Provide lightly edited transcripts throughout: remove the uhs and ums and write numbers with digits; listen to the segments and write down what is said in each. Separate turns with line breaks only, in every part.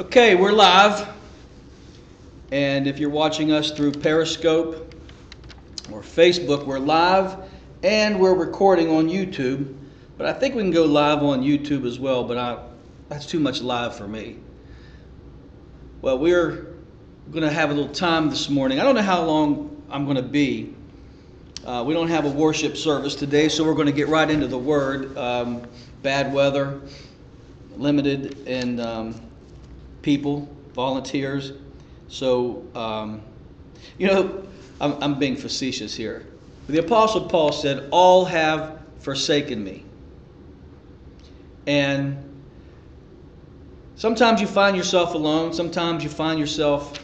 Okay, we're live, and if you're watching us through Periscope or Facebook, we're live, and we're recording on YouTube. But I think we can go live on YouTube as well, but that's too much live for me. Well, we're going to have a little time this morning. I don't know how long I'm going to be. We don't have a worship service today, so we're going to get right into the Word. Bad weather, limited, and people, volunteers. So, I'm being facetious here. The Apostle Paul said, all have forsaken me. And sometimes you find yourself alone. Sometimes you find yourself,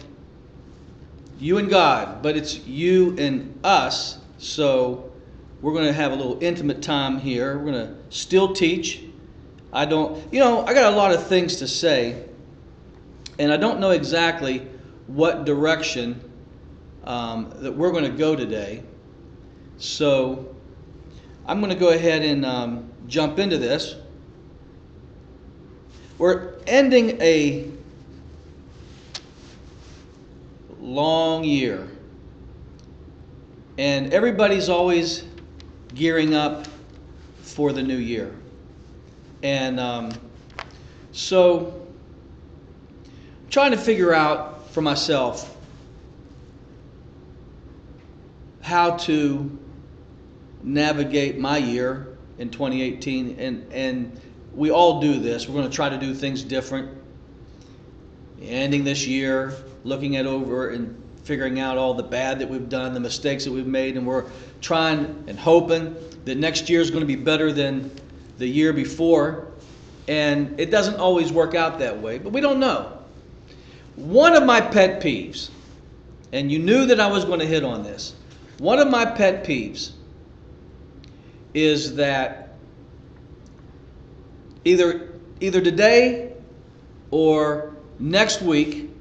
you and God, but it's you and us. So we're going to have a little intimate time here. We're going to still teach. I got a lot of things to say. And I don't know exactly what direction that we're going to go today. So I'm going to go ahead and jump into this. We're ending a long year. And everybody's always gearing up for the new year. And so trying to figure out for myself how to navigate my year in 2018, and we all do this. We're going to try to do things different. Ending this year, looking at over and figuring out all the bad that we've done, the mistakes that we've made, and we're trying and hoping that next year is going to be better than the year before. And it doesn't always work out that way, but we don't know. One of my pet peeves, and you knew that I was going to hit on this, one of my pet peeves is that either today or next week,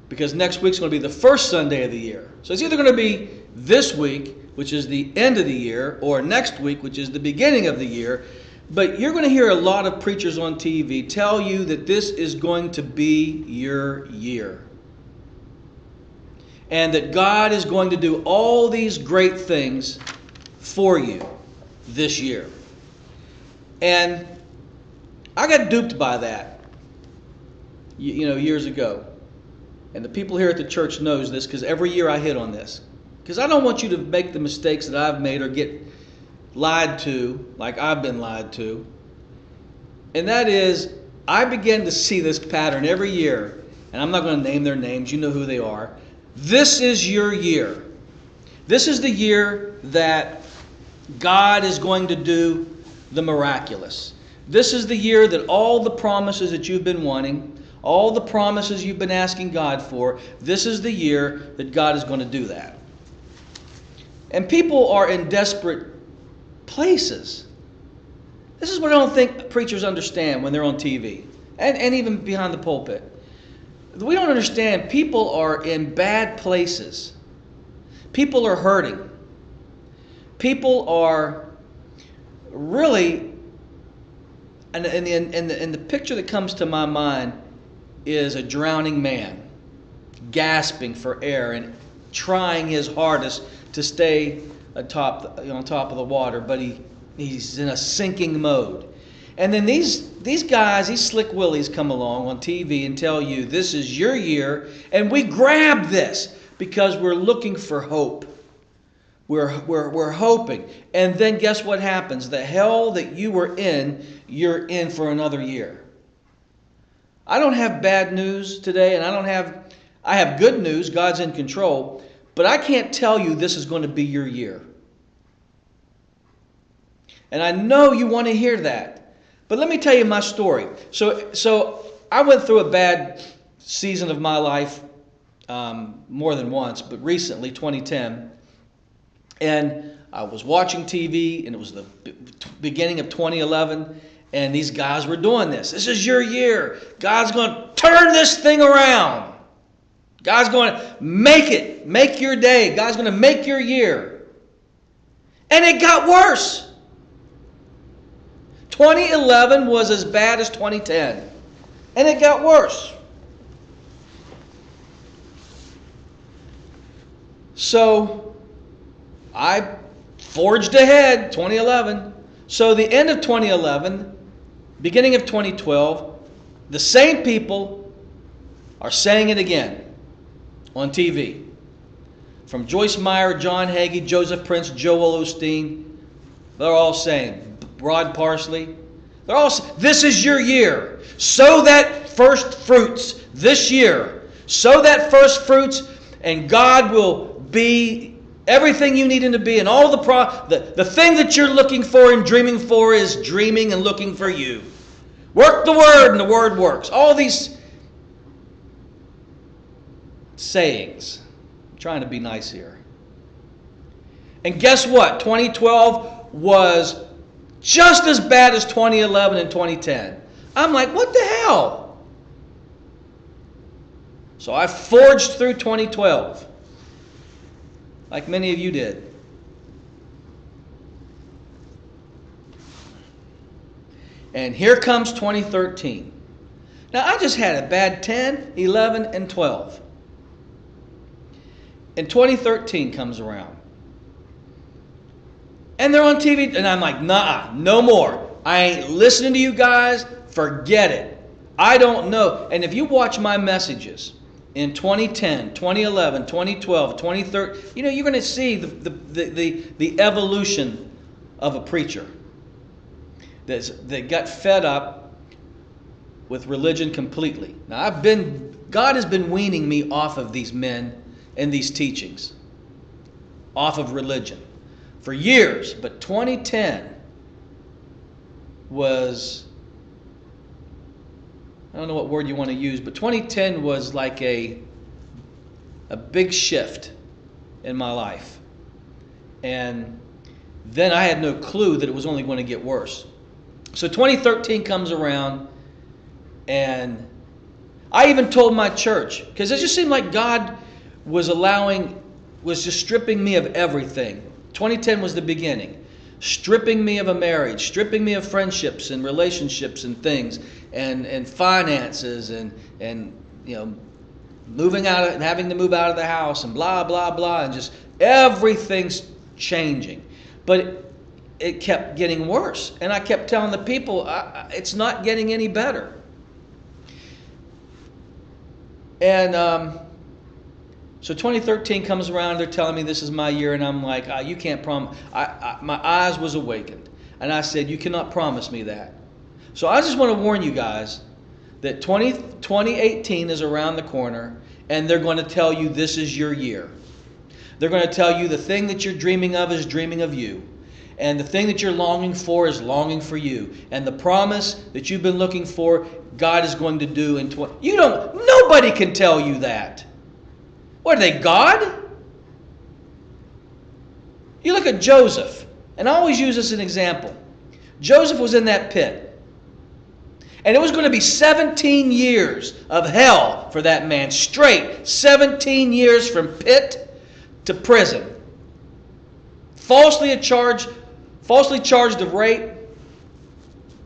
because next week's going to be the first Sunday of the year. So it's either going to be this week, which is the end of the year, or next week, which is the beginning of the year. But you're going to hear a lot of preachers on TV tell you that this is going to be your year. And that God is going to do all these great things for you this year. And I got duped by that, years ago. And the people here at the church knows this, because every year I hit on this. Because I don't want you to make the mistakes that I've made or get lied to like I've been lied to. And that is, I begin to see this pattern every year. And I'm not going to name their names. You know who they are. This is your year. This is the year that God is going to do the miraculous. This is the year that all the promises that you've been wanting, all the promises you've been asking God for, this is the year that God is going to do that. And people are in desperate places. This is what I don't think preachers understand when they're on TV and even behind the pulpit. We don't understand. People are in bad places. People are hurting. People are really, and the picture that comes to my mind is a drowning man gasping for air and trying his hardest to stay on top of the water, but he's in a sinking mode. And then these guys, these slick willies, come along on TV and tell you this is your year, and we grab this because we're looking for hope. We're hoping. And then guess what happens? The hell that you were in, you're in for another year. I don't have bad news today, and I have good news. God's in control. But I can't tell you this is going to be your year. And I know you want to hear that. But let me tell you my story. So I went through a bad season of my life more than once, but recently, 2010. And I was watching TV, and it was the beginning of 2011, and these guys were doing this. This is your year. God's going to turn this thing around. God's going to make your day. God's going to make your year. And it got worse. 2011 was as bad as 2010. And it got worse. So I forged ahead, 2011. So the end of 2011, beginning of 2012, the same people are saying it again on TV. From Joyce Meyer, John Hagee, Joseph Prince, Joel Osteen, they're all saying, Rod Parsley, they're all saying, this is your year. Sow that first fruits this year. Sow that first fruits, and God will be everything you need him to be. And all the thing that you're looking for and dreaming for is dreaming and looking for you. Work the word, and the word works. All these sayings. I'm trying to be nice here. And guess what? 2012 was just as bad as 2011 and 2010. I'm like, what the hell? So I forged through 2012, like many of you did. And here comes 2013. Now, I just had a bad 10, 11, and 12. And 2013 comes around. And they're on TV, and I'm like, nah, no more. I ain't listening to you guys. Forget it. I don't know. And if you watch my messages in 2010, 2011, 2012, 2013, you're going to see the evolution of a preacher that got fed up with religion completely. Now, God has been weaning me off of these men and these teachings, off of religion for years. But 2010 was, I don't know what word you want to use, but 2010 was like a big shift in my life. And then I had no clue that it was only going to get worse. So 2013 comes around, and I even told my church, because it just seemed like God was just stripping me of everything. 2010 was the beginning. Stripping me of a marriage, stripping me of friendships and relationships and things, and finances, and moving out and having to move out of the house, and blah blah blah, and just everything's changing. But it kept getting worse, and I kept telling the people, it's not getting any better. And so 2013 comes around, they're telling me this is my year, and I'm like, you can't promise. My eyes was awakened, and I said, you cannot promise me that. So I just want to warn you guys that 2018 is around the corner, and they're going to tell you this is your year. They're going to tell you the thing that you're dreaming of is dreaming of you. And the thing that you're longing for is longing for you. And the promise that you've been looking for, God is going to do in 20. Nobody can tell you that. What are they, God? You look at Joseph, and I always use this as an example. Joseph was in that pit. And it was going to be 17 years of hell for that man, straight. 17 years from pit to prison. Falsely charged of rape,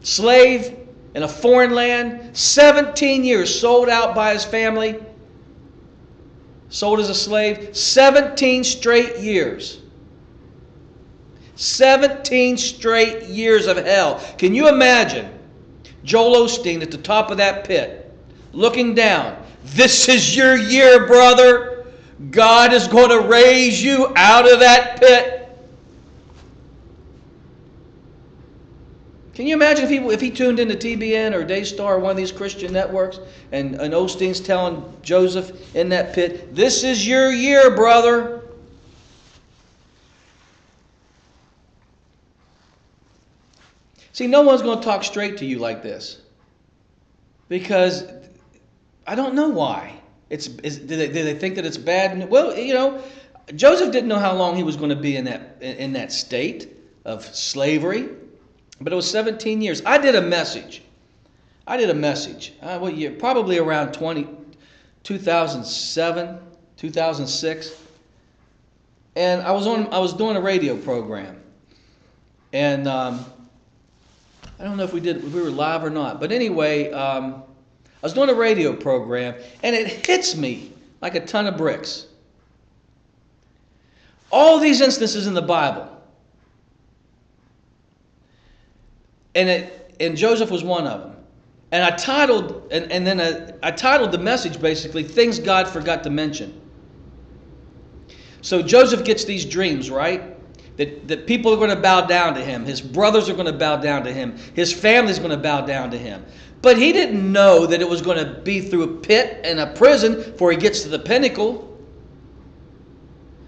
slave in a foreign land, 17 years sold out by his family, sold as a slave, 17 straight years. 17 straight years of hell. Can you imagine Joel Osteen at the top of that pit, looking down? This is your year, brother. God is going to raise you out of that pit. Can you imagine if he tuned into TBN or Daystar or one of these Christian networks, and Osteen's telling Joseph in that pit, this is your year, brother. See, no one's going to talk straight to you like this, because I don't know why. Do they think that it's bad? Well, Joseph didn't know how long he was going to be in that state of slavery. But it was 17 years. I did a message. What year? Probably around 2007, 2006. And I was doing a radio program. And I don't know if we were live or not. But anyway, I was doing a radio program, and it hits me like a ton of bricks. All these instances in the Bible. And Joseph was one of them. And I titled, I titled the message basically, Things God Forgot to Mention. So Joseph gets these dreams, right? That people are going to bow down to him. His brothers are going to bow down to him. His family's going to bow down to him. But he didn't know that it was going to be through a pit and a prison before he gets to the pinnacle.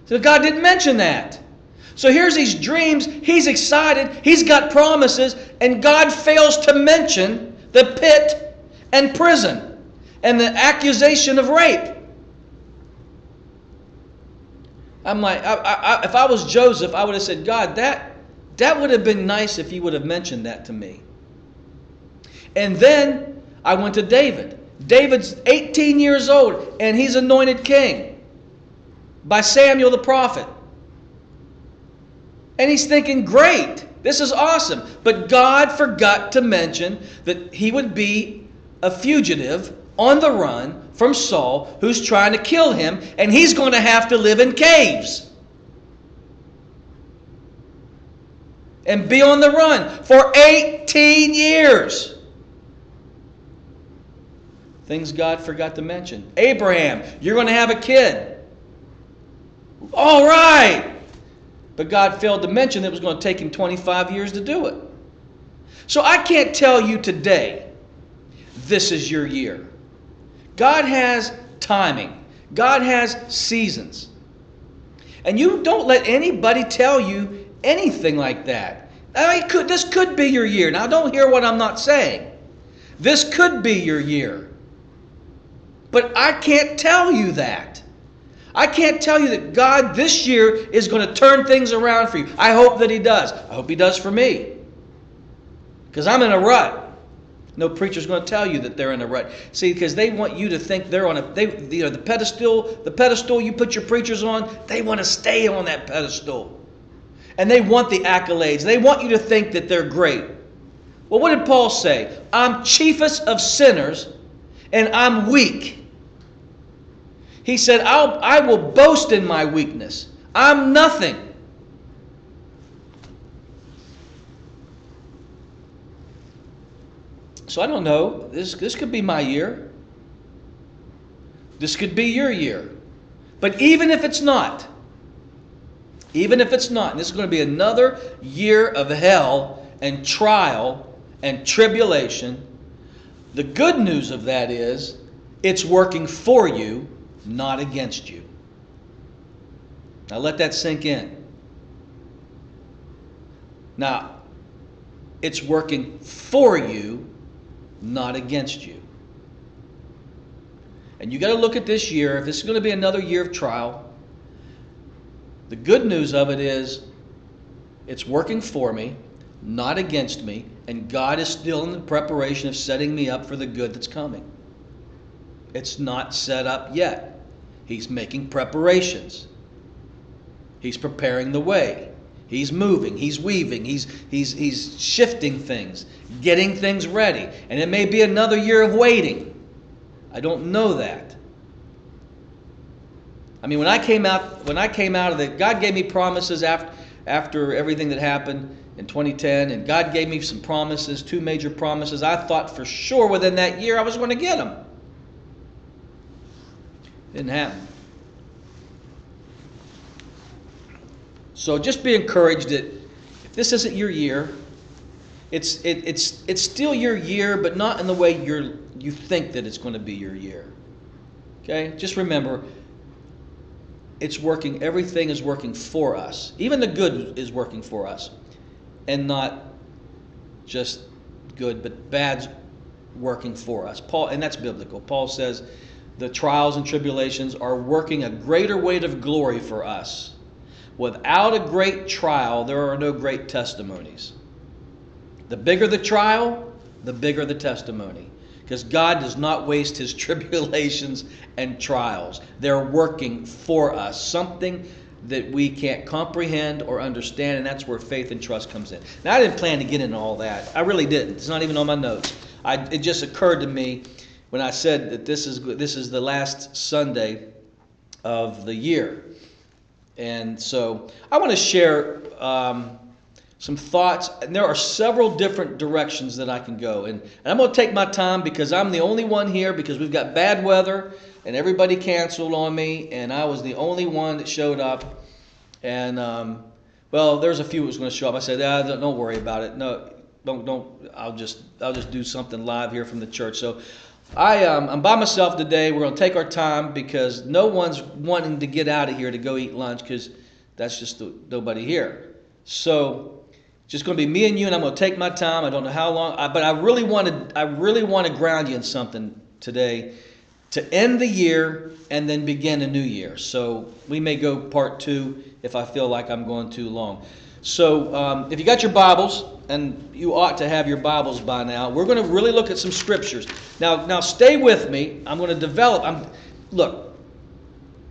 So God didn't mention that. So here's these dreams. He's excited. He's got promises. And God fails to mention the pit and prison and the accusation of rape. I'm like, if I was Joseph, I would have said, God, that would have been nice if you would have mentioned that to me. And then I went to David. David's 18 years old, and he's anointed king by Samuel the prophet. And he's thinking, great, this is awesome. But God forgot to mention that he would be a fugitive on the run from Saul, who's trying to kill him, and he's going to have to live in caves and be on the run for 18 years. Things God forgot to mention. Abraham, you're going to have a kid. All right. But God failed to mention that it was going to take him 25 years to do it. So I can't tell you today, this is your year. God has timing. God has seasons. And you don't let anybody tell you anything like that. I mean, this could be your year. Now, don't hear what I'm not saying. This could be your year. But I can't tell you that. I can't tell you that God this year is going to turn things around for you. I hope that he does. I hope he does for me. Because I'm in a rut. No preacher's going to tell you that they're in a rut. See, because they want you to think they're on the pedestal you put your preachers on, they want to stay on that pedestal. And they want the accolades. They want you to think that they're great. Well, what did Paul say? I'm chiefest of sinners, and I'm weak. He said, I will boast in my weakness. I'm nothing. So I don't know. This could be my year. This could be your year. But even if it's not, and this is going to be another year of hell and trial and tribulation, the good news of that is it's working for you, not against you. Now let that sink in. Now, it's working for you, not against you. And you got to look at this year. If this is going to be another year of trial, the good news of it is it's working for me, not against me, and God is still in the preparation of setting me up for the good that's coming. It's not set up yet. He's making preparations. He's preparing the way. He's moving. He's weaving. He's shifting things, getting things ready. And it may be another year of waiting. I don't know that. I mean, when I came out of the, God gave me promises after everything that happened in 2010, and God gave me some promises, 2 major promises. I thought for sure within that year I was going to get them. Didn't happen. So just be encouraged that if this isn't your year, it's still your year, but not in the way you think that it's going to be your year. Okay? Just remember, it's working. Everything is working for us. Even the good is working for us, and not just good, but bad's working for us. Paul, and that's biblical. Paul says the trials and tribulations are working a greater weight of glory for us. Without a great trial, there are no great testimonies. The bigger the trial, the bigger the testimony. Because God does not waste his tribulations and trials. They're working for us. Something that we can't comprehend or understand, and that's where faith and trust comes in. Now, I didn't plan to get into all that. I really didn't. It's not even on my notes. It just occurred to me when I said that this is the last Sunday of the year. And so I want to share some thoughts. And there are several different directions that I can go. And I'm going to take my time because I'm the only one here because we've got bad weather and everybody canceled on me. And I was the only one that showed up. And, well, there's a few that was going to show up. I said, don't worry about it. No, don't. I'll just do something live here from the church. So I'm by myself today. We're going to take our time because no one's wanting to get out of here to go eat lunch because that's just nobody here. So just going to be me and you, and I'm going to take my time. I don't know how long, but I really want to ground you in something today to end the year and then begin a new year. So we may go part 2 if I feel like I'm going too long. So if you got your Bibles, and you ought to have your Bibles by now, we're going to really look at some scriptures. Now stay with me. I'm going to develop. Look,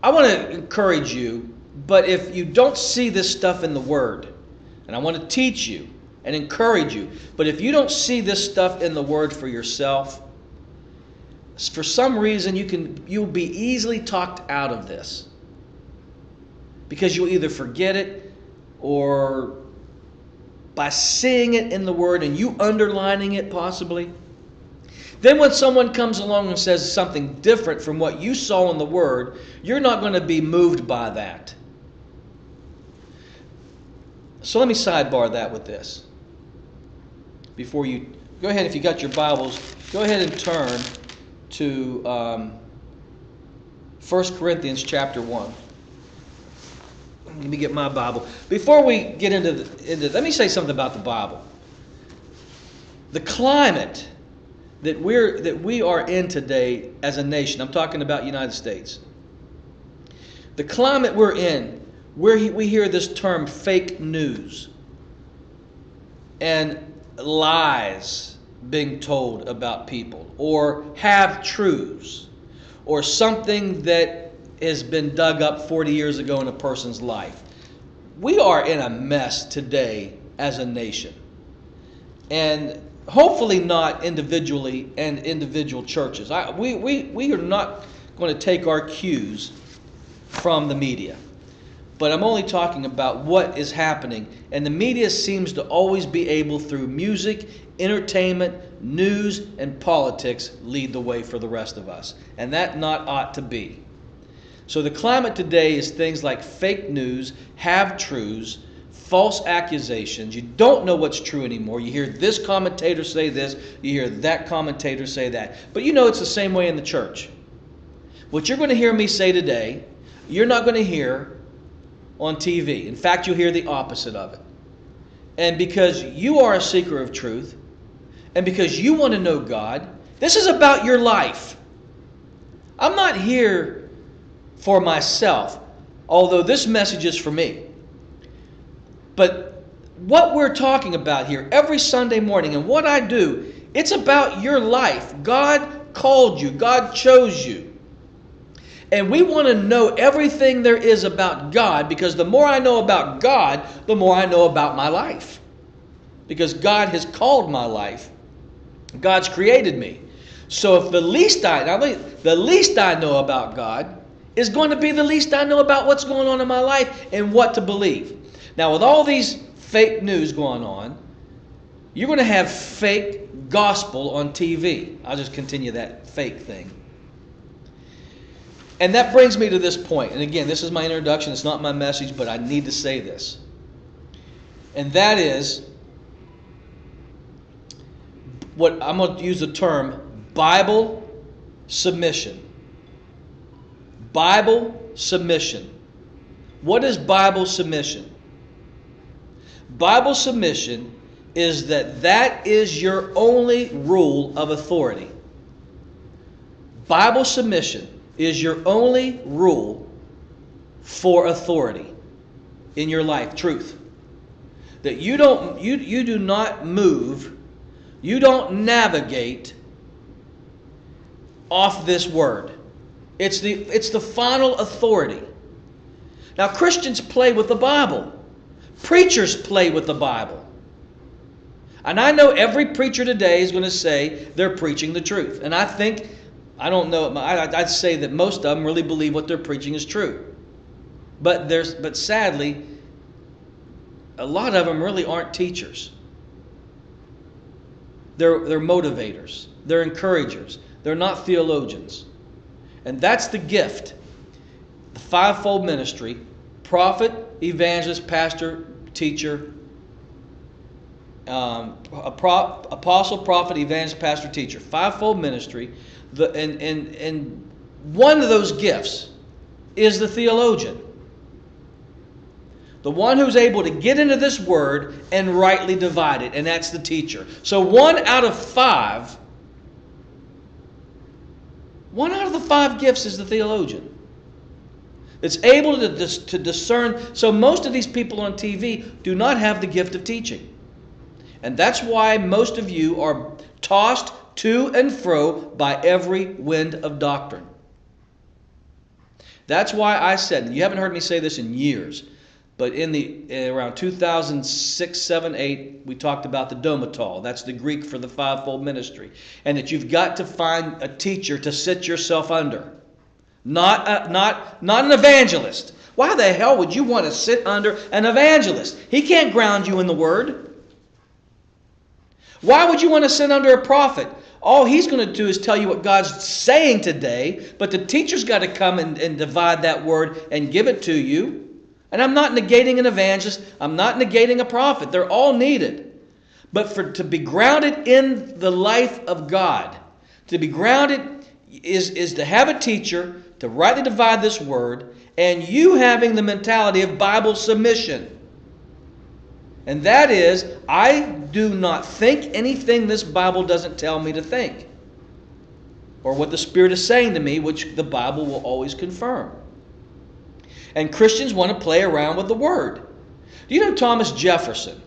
I want to encourage you, but if you don't see this stuff in the Word, and I want to teach you and encourage you, but if you don't see this stuff in the Word for yourself, for some reason you'll be easily talked out of this. Because you'll either forget it, or by seeing it in the Word and you underlining it possibly, then when someone comes along and says something different from what you saw in the Word, you're not going to be moved by that. So let me sidebar that with this. Before you go ahead, if you got your Bibles, go ahead and turn to 1 Corinthians chapter 1. Let me get my Bible. Before we get into let me say something about the Bible. The climate that we are in today as a nation, I'm talking about United States. The climate we're in, we hear this term fake news and lies being told about people, or half-truths, or something that has been dug up 40 years ago in a person's life. We are in a mess today as a nation. And hopefully not individually and individual churches. We are not going to take our cues from the media. But I'm only talking about what is happening. And the media seems to always be able, through music, entertainment, news, and politics, lead the way for the rest of us. And that not ought to be. So the climate today is things like fake news, half-truths, false accusations. You don't know what's true anymore. You hear this commentator say this, you hear that commentator say that. But you know it's the same way in the church. What you're going to hear me say today, you're not going to hear on TV. In fact, you'll hear the opposite of it. And because you are a seeker of truth, and because you want to know God, this is about your life. I'm not here for myself, although this message is for me. But what we're talking about here every Sunday morning and what I do, it's about your life. God called you. God chose you. And we want to know everything there is about God, because the more I know about God, the more I know about my life. Because God has called my life. God's created me. So if the least I know about God is going to be the least I know about what's going on in my life and what to believe. Now, with all these fake news going on, you're going to have fake gospel on TV. I'll just continue that fake thing. And that brings me to this point. And again, this is my introduction. It's not my message, but I need to say this. And that is, what I'm going to use the term Bible submission. Bible submission. What is Bible submission? Bible submission is that is your only rule of authority. Bible submission is your only rule for authority in your life, truth. That you do not move, you don't navigate off this word. It's the final authority. Now, Christians play with the Bible. Preachers play with the Bible. And I know every preacher today is going to say they're preaching the truth. And I think I don't know. I'd say that most of them really believe what they're preaching is true. But sadly, a lot of them really aren't teachers. They're motivators. They're encouragers. They're not theologians. And that's the gift. The fivefold ministry: prophet, evangelist, pastor, teacher, apostle, prophet, evangelist, pastor, teacher. Fivefold ministry. And one of those gifts is the theologian. The one who's able to get into this word and rightly divide it, and that's the teacher. So one out of the five gifts is the theologian. It's able to discern. So most of these people on TV do not have the gift of teaching. And that's why most of you are tossed to and fro by every wind of doctrine. That's why I said, and you haven't heard me say this in years, but around 2006, 7, 8, we talked about the domitol. That's the Greek for the fivefold ministry. And that you've got to find a teacher to sit yourself under. Not an evangelist. Why the hell would you want to sit under an evangelist? He can't ground you in the Word. Why would you want to sit under a prophet? All he's going to do is tell you what God's saying today, but the teacher's got to come and divide that Word and give it to you. And I'm not negating an evangelist. I'm not negating a prophet. They're all needed. But to be grounded in the life of God, to be grounded is to have a teacher to rightly divide this word, and you having the mentality of Bible submission. And that is, I do not think anything this Bible doesn't tell me to think, or what the Spirit is saying to me, which the Bible will always confirm. And Christians want to play around with the Word. Do you know Thomas Jefferson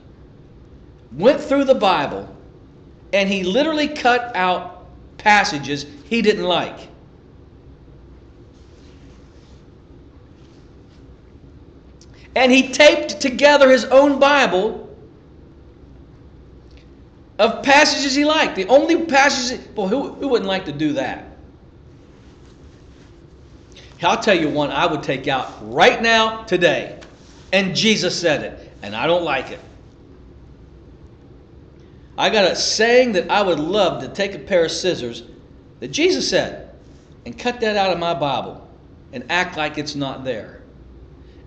went through the Bible and he literally cut out passages he didn't like? And he taped together his own Bible of passages he liked. The only passages... Well, who wouldn't like to do that? I'll tell you one I would take out right now, today. And Jesus said it, and I don't like it. I got a saying that I would love to take a pair of scissors that Jesus said and cut that out of my Bible and act like it's not there.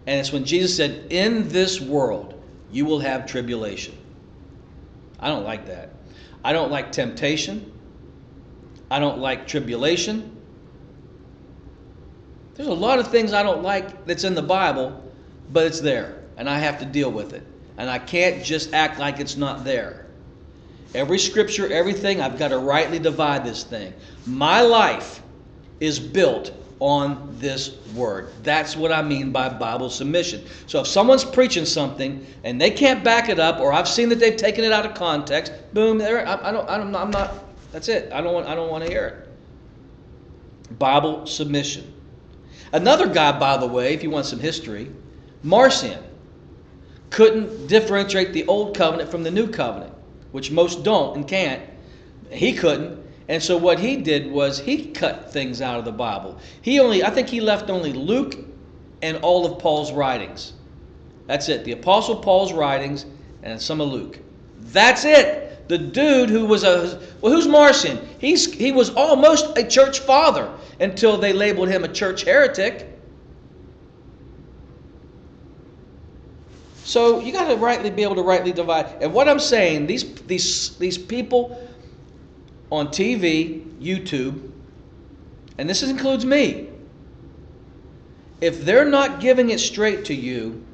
And it's when Jesus said, in this world you will have tribulation. I don't like that. I don't like temptation. I don't like tribulation. There's a lot of things I don't like that's in the Bible, but it's there, and I have to deal with it. And I can't just act like it's not there. Every scripture, everything, I've got to rightly divide this thing. My life is built on this word. That's what I mean by Bible submission. So if someone's preaching something and they can't back it up, or I've seen that they've taken it out of context, boom, I'm not. That's it. I don't want to hear it. Bible submission. Another guy, by the way, if you want some history, Marcion, couldn't differentiate the Old Covenant from the New Covenant, which most don't and can't. He couldn't. And so what he did was he cut things out of the Bible. I think he left only Luke and all of Paul's writings. That's it. The Apostle Paul's writings and some of Luke. That's it. The dude who was who's Marcion? He was almost a church father until they labeled him a church heretic. So you got to be able to rightly divide. And what I'm saying, these people on TV, YouTube, and this includes me, if they're not giving it straight to you,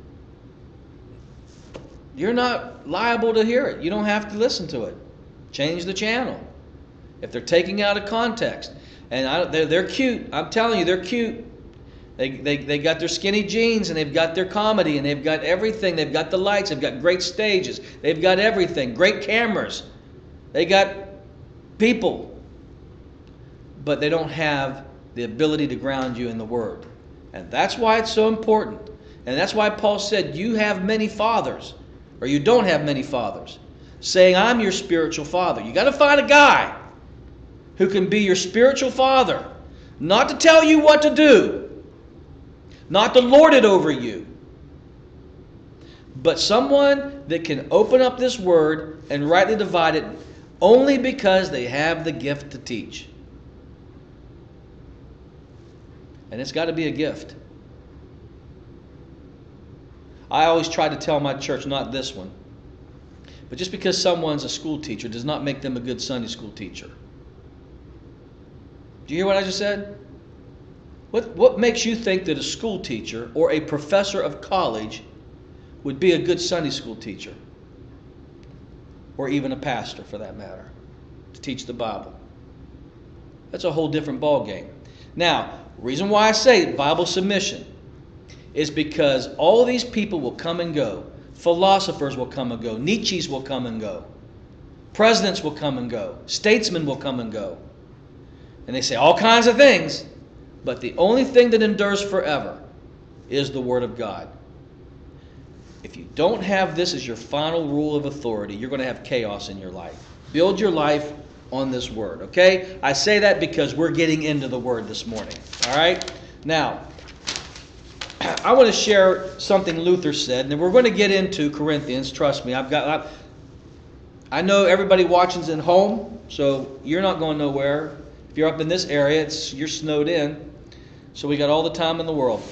you're not liable to hear it. You don't have to listen to it. Change the channel. If they're taking out of context. And they're cute. I'm telling you, they're cute. They got their skinny jeans, and they've got their comedy, and they've got everything. They've got the lights. They've got great stages. They've got everything. Great cameras. They got people. But they don't have the ability to ground you in the Word. And that's why it's so important. And that's why Paul said, you have many fathers, or you don't have many fathers, saying, I'm your spiritual father. You got to find a guy who can be your spiritual father, not to tell you what to do, not to lord it over you, but someone that can open up this word and rightly divide it only because they have the gift to teach. And it's got to be a gift. I always try to tell my church, not this one, but just because someone's a school teacher does not make them a good Sunday school teacher. Do you hear what I just said? What makes you think that a school teacher or a professor of college would be a good Sunday school teacher? Or even a pastor, for that matter, to teach the Bible? That's a whole different ballgame. Now, the reason why I say Bible submission is because all these people will come and go. Philosophers will come and go. Nietzsche's will come and go. Presidents will come and go. Statesmen will come and go. And they say all kinds of things, but the only thing that endures forever is the Word of God. If you don't have this as your final rule of authority, you're going to have chaos in your life. Build your life on this Word, okay? I say that because we're getting into the Word this morning, all right? Now, I want to share something Luther said, and then we're going to get into Corinthians. Trust me, I know everybody watching's at home, so you're not going nowhere. If you're up in this area, you're snowed in, so we got all the time in the world.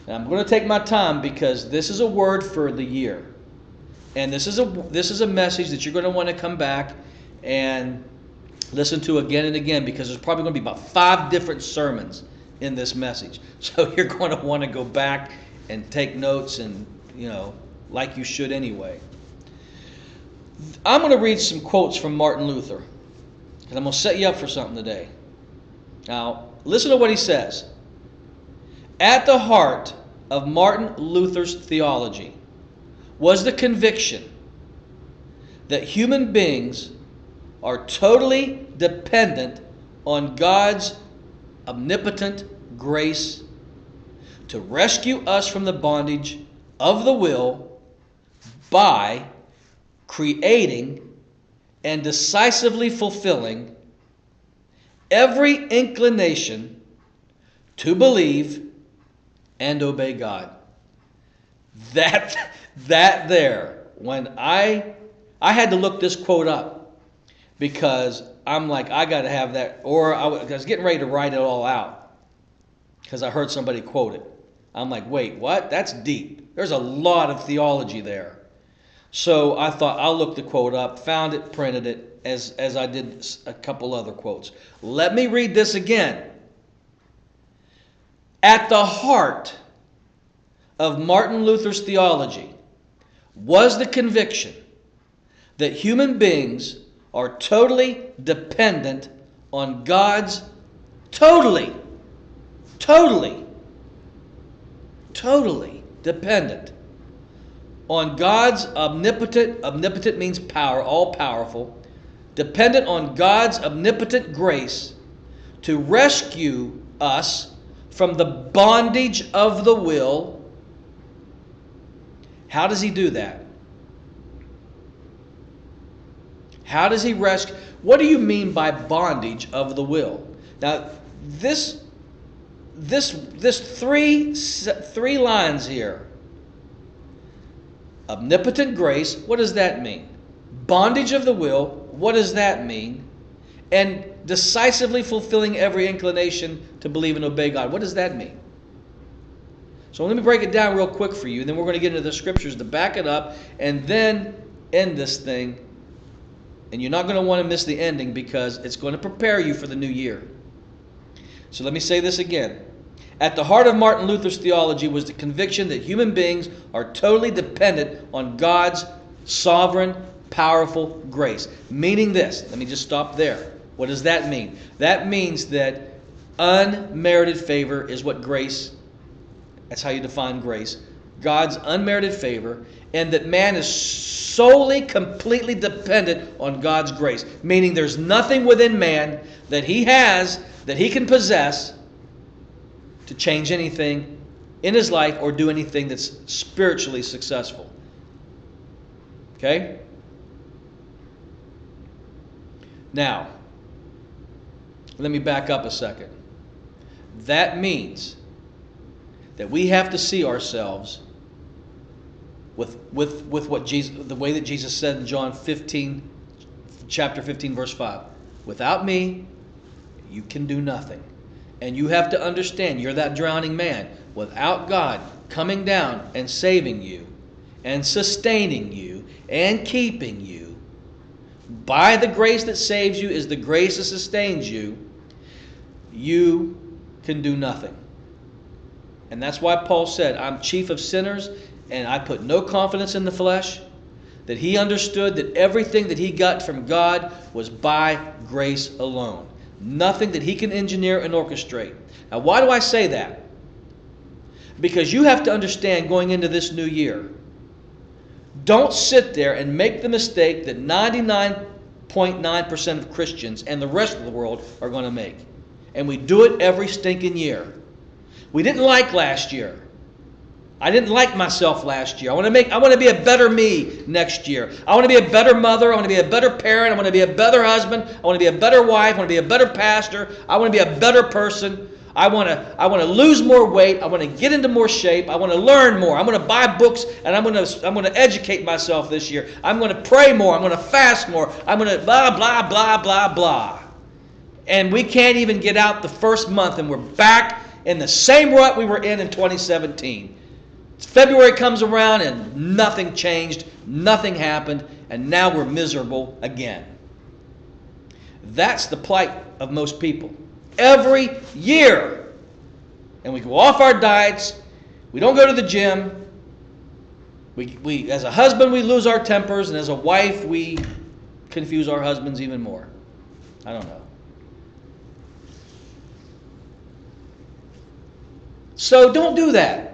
And I'm going to take my time because this is a word for the year, and this is a message that you're going to want to come back and listen to again and again, because there's probably going to be about 5 different sermons in this message. So you're going to want to go back and take notes, and like you should anyway. I'm going to read some quotes from Martin Luther, because I'm going to set you up for something today. Now, listen to what he says. At the heart of Martin Luther's theology was the conviction that human beings are totally dependent on God's omnipotent grace to rescue us from the bondage of the will by creating and decisively fulfilling every inclination to believe and obey God. That there, when I had to look this quote up, because I'm like, I got to have that, or I was getting ready to write it all out because I heard somebody quote it. I'm like, wait, what? That's deep. There's a lot of theology there. So I thought I'll look the quote up, found it, printed it, as I did a couple other quotes. Let me read this again. At the heart of Martin Luther's theology was the conviction that human beings are totally dependent on God's totally dependent on God's omnipotent means power, all powerful, dependent on God's omnipotent grace to rescue us from the bondage of the will. How does he do that? How does he rescue? What do you mean by bondage of the will? Now, this three lines here. Omnipotent grace, what does that mean? Bondage of the will, what does that mean? And decisively fulfilling every inclination to believe and obey God, what does that mean? So let me break it down real quick for you, and then we're going to get into the scriptures to back it up and then end this thing. And you're not going to want to miss the ending, because it's going to prepare you for the new year. So let me say this again. At the heart of Martin Luther's theology was the conviction that human beings are totally dependent on God's sovereign, powerful grace. Meaning this, let me just stop there. What does that mean? That means that unmerited favor is what grace, that's how you define grace. God's unmerited favor, and that man is solely, completely dependent on God's grace. Meaning there's nothing within man that he has, that he can possess, to change anything in his life or do anything that's spiritually successful. Okay? Now, Let me back up a second. That means that we have to see ourselves with what Jesus, the way that Jesus said in John 15, chapter 15, verse 5. Without me, you can do nothing. And you have to understand, you're that drowning man. Without God coming down and saving you and sustaining you and keeping you, by the grace that saves you is the grace that sustains you, you can do nothing. And that's why Paul said, I'm chief of sinners, and I put no confidence in the flesh. That he understood that everything that he got from God was by grace alone. Nothing that he can engineer and orchestrate. Now, why do I say that? Because you have to understand going into this new year, don't sit there and make the mistake that 99.9% of Christians and the rest of the world are going to make. And we do it every stinking year. We didn't like last year. I didn't like myself last year. I want to be a better me next year. I want to be a better mother. I want to be a better parent. I want to be a better husband. I want to be a better wife. I want to be a better pastor. I want to be a better person. I want to lose more weight. I want to get into more shape. I want to learn more. I'm going to buy books and I'm going to educate myself this year. I'm going to pray more. I'm going to fast more. I'm going to blah blah blah blah blah. And we can't even get out the first month and we're back in the same rut we were in 2017. February comes around and nothing changed, nothing happened, and now we're miserable again. That's the plight of most people. Every year. And we go off our diets, we don't go to the gym, we as a husband we lose our tempers, and as a wife we confuse our husbands even more. I don't know. So don't do that.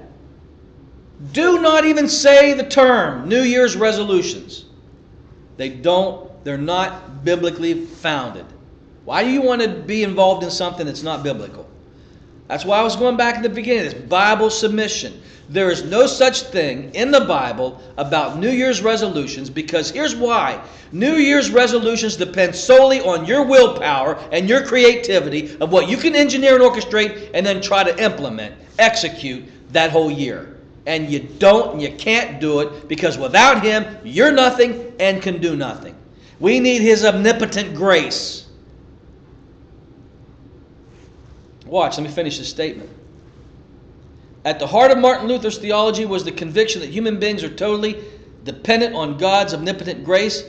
Do not even say the term New Year's resolutions. They're not biblically founded. Why do you want to be involved in something that's not biblical? That's why I was going back in the beginning. It's Bible submission. There is no such thing in the Bible about New Year's resolutions, because here's why. New Year's resolutions depend solely on your willpower and your creativity of what you can engineer and orchestrate and then try to implement, execute that whole year. And you don't and you can't do it, because without Him, you're nothing and can do nothing. We need His omnipotent grace. Watch, let me finish this statement. At the heart of Martin Luther's theology was the conviction that human beings are totally dependent on God's omnipotent grace.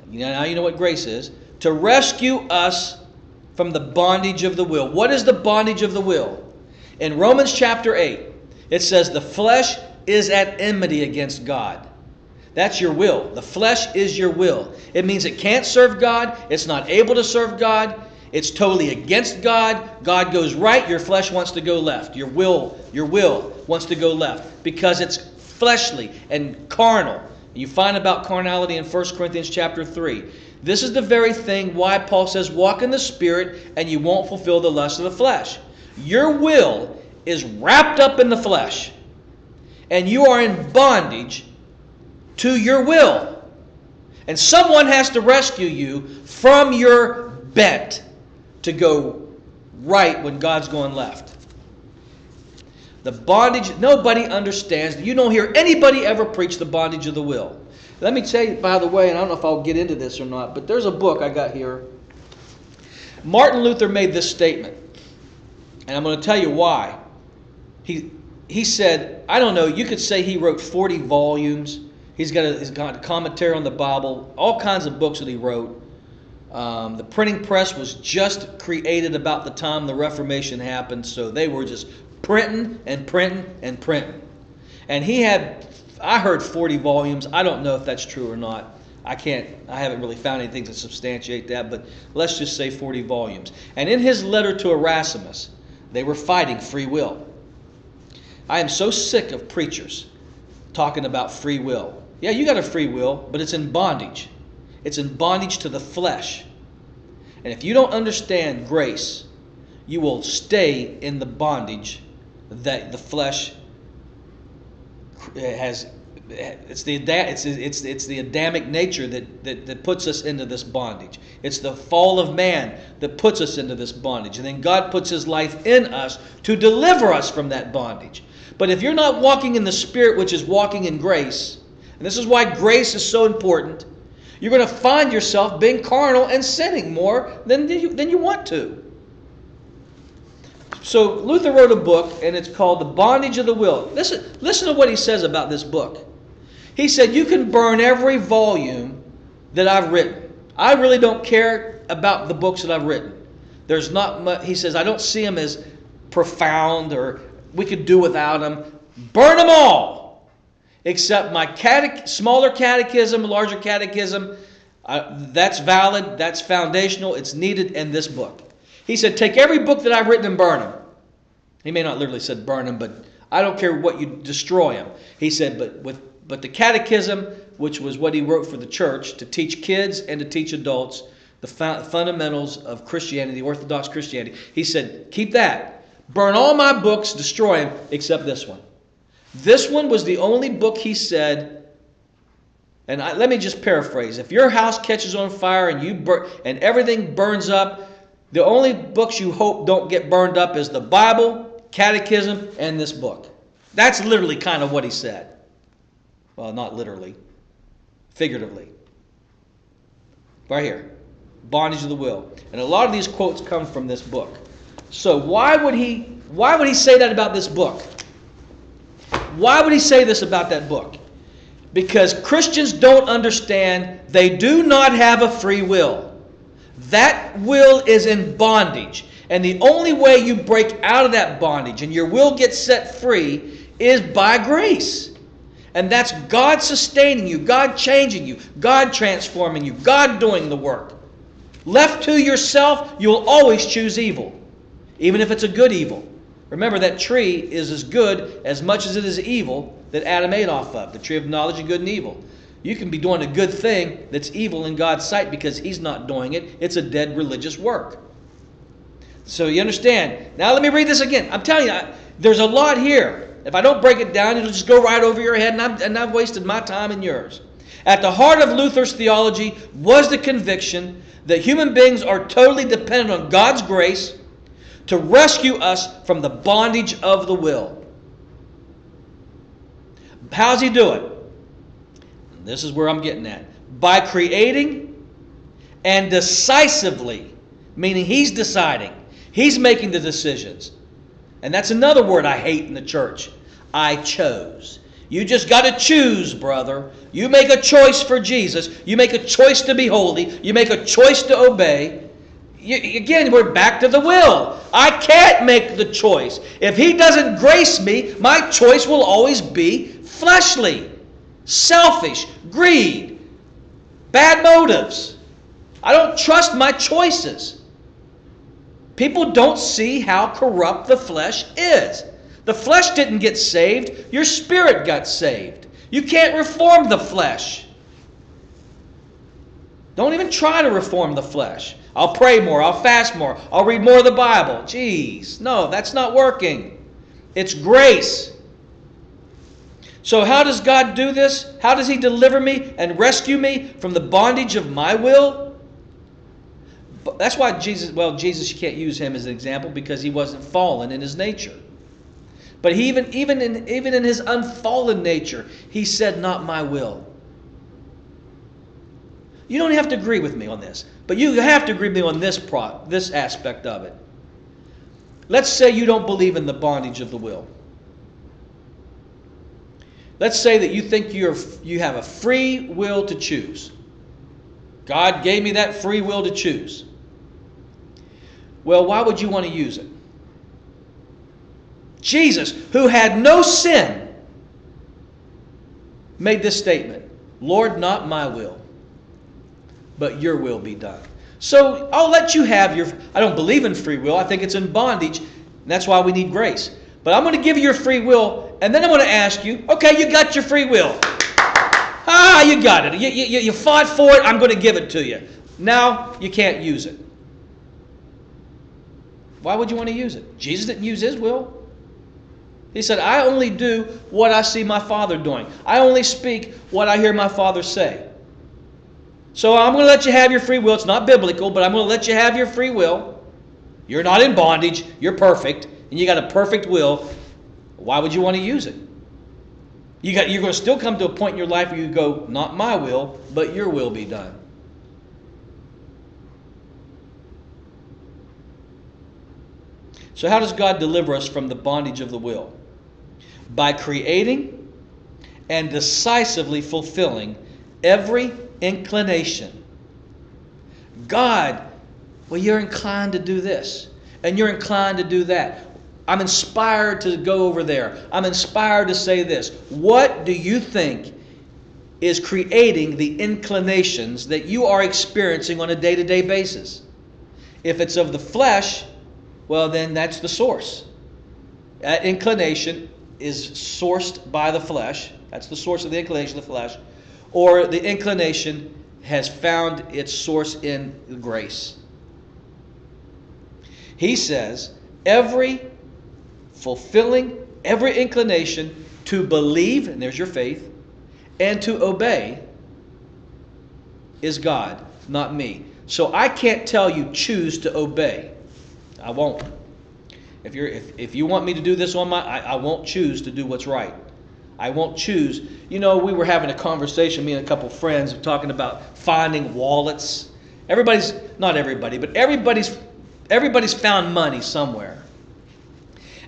Now you know what grace is. To rescue us from the bondage of the will. What is the bondage of the will? In Romans chapter 8, it says the flesh is at enmity against God. That's your will. The flesh is your will. It means it can't serve God. It's not able to serve God. It's totally against God. God goes right. Your flesh wants to go left. Your will wants to go left because it's fleshly and carnal. You find about carnality in 1 Corinthians chapter 3. This is the very thing why Paul says walk in the Spirit and you won't fulfill the lust of the flesh. Your will is wrapped up in the flesh and you are in bondage to your will. And someone has to rescue you from your bent to go right when God's going left. The bondage, nobody understands. You don't hear anybody ever preach the bondage of the will. Let me tell you, by the way, and I don't know if I'll get into this or not, but there's a book I got here. Martin Luther made this statement, and I'm going to tell you why. He said, I don't know, you could say he wrote 40 volumes. He's got a commentary on the Bible, all kinds of books that he wrote. The printing press was just created about the time the Reformation happened, so they were just printing and printing and printing. And he had, I heard 40 volumes. I don't know if that's true or not. I haven't really found anything to substantiate that, but let's just say 40 volumes. And in his letter to Erasmus, they were fighting free will. I am so sick of preachers talking about free will. Yeah, you got a free will, but it's in bondage. It's in bondage to the flesh. And if you don't understand grace, you will stay in the bondage that the flesh has It's the Adamic nature that puts us into this bondage. It's the fall of man that puts us into this bondage. And then God puts His life in us to deliver us from that bondage. But if you're not walking in the Spirit, which is walking in grace, and this is why grace is so important, you're going to find yourself being carnal and sinning more than you want to. So Luther wrote a book, and it's called The Bondage of the Will. Listen to what he says about this book. He said, you can burn every volume that I've written. I really don't care about the books that I've written. There's not much. He says, I don't see them as profound or we could do without them. Burn them all, except my smaller catechism, larger catechism. That's valid. That's foundational. It's needed in this book. He said, take every book that I've written and burn them. He may not literally said burn them, but I don't care what you destroy them. He said, but the catechism, which was what he wrote for the church, to teach kids and to teach adults the fundamentals of Christianity, Orthodox Christianity. He said, keep that. Burn all my books, destroy them, except this one. This one was the only book he said, and let me just paraphrase. If your house catches on fire and everything burns up, the only books you hope don't get burned up is the Bible, Catechism, and this book. That's literally kind of what he said. Well, not literally. Figuratively. Right here. Bondage of the Will. And a lot of these quotes come from this book. So why would he say that about this book? Why would he say this about that book? Because Christians don't understand they do not have a free will. That will is in bondage. And the only way you break out of that bondage and your will gets set free is by grace. And that's God sustaining you, God changing you, God transforming you, God doing the work. Left to yourself, you'll always choose evil, even if it's a good evil. Remember, that tree is as good as much as it is evil that Adam ate off of, the tree of knowledge of good and evil. You can be doing a good thing that's evil in God's sight because He's not doing it. It's a dead religious work. So you understand. Now let me read this again. I'm telling you, there's a lot here. If I don't break it down, it'll just go right over your head, and I've wasted my time and yours. At the heart of Luther's theology was the conviction that human beings are totally dependent on God's grace to rescue us from the bondage of the will. How's He do it? This is where I'm getting at. By creating and decisively, meaning He's deciding. He's making the decisions. And that's another word I hate in the church. I chose. You just got to choose, brother. You make a choice for Jesus. You make a choice to be holy. You make a choice to obey. Again, we're back to the will. I can't make the choice. If He doesn't grace me, my choice will always be fleshly, selfish, greed, bad motives. I don't trust my choices. People don't see how corrupt the flesh is. The flesh didn't get saved. Your spirit got saved. You can't reform the flesh. Don't even try to reform the flesh. I'll pray more. I'll fast more. I'll read more of the Bible. Jeez, no, that's not working. It's grace. So how does God do this? How does He deliver me and rescue me from the bondage of my will? That's why Jesus, you can't use Him as an example because He wasn't fallen in His nature. But even in His unfallen nature, He said, not my will. You don't have to agree with me on this, but you have to agree with me on this aspect of it. Let's say you don't believe in the bondage of the will. Let's say that you think you have a free will to choose. God gave me that free will to choose. Well, why would you want to use it? Jesus, who had no sin, made this statement, Lord, not my will, but your will be done. So I'll let you have I don't believe in free will. I think it's in bondage. And that's why we need grace. But I'm going to give you your free will, and then I'm going to ask you, okay, you got your free will. You got it. You fought for it. I'm going to give it to you. Now you can't use it. Why would you want to use it? Jesus didn't use His will. He said, I only do what I see my Father doing. I only speak what I hear my Father say. So I'm going to let you have your free will. It's not biblical, but I'm going to let you have your free will. You're not in bondage. You're perfect. And you got a perfect will. Why would you want to use it? You're going to still come to a point in your life where you go, not my will, but your will be done. So how does God deliver us from the bondage of the will? By creating and decisively fulfilling every inclination. God, well, you're inclined to do this, and you're inclined to do that. I'm inspired to go over there. I'm inspired to say this. What do you think is creating the inclinations that you are experiencing on a day-to-day basis? If it's of the flesh, well, then that's the source. That inclination is sourced by the flesh. That's the source of the inclination of the flesh. Or the inclination has found its source in grace. He says, fulfilling every inclination to believe, and there's your faith, and to obey is God, not me. So I can't tell you choose to obey. I won't. If you want me to do this on I won't choose to do what's right. I won't choose. You know, we were having a conversation, me and a couple friends, talking about finding wallets. Not everybody, but everybody's found money somewhere.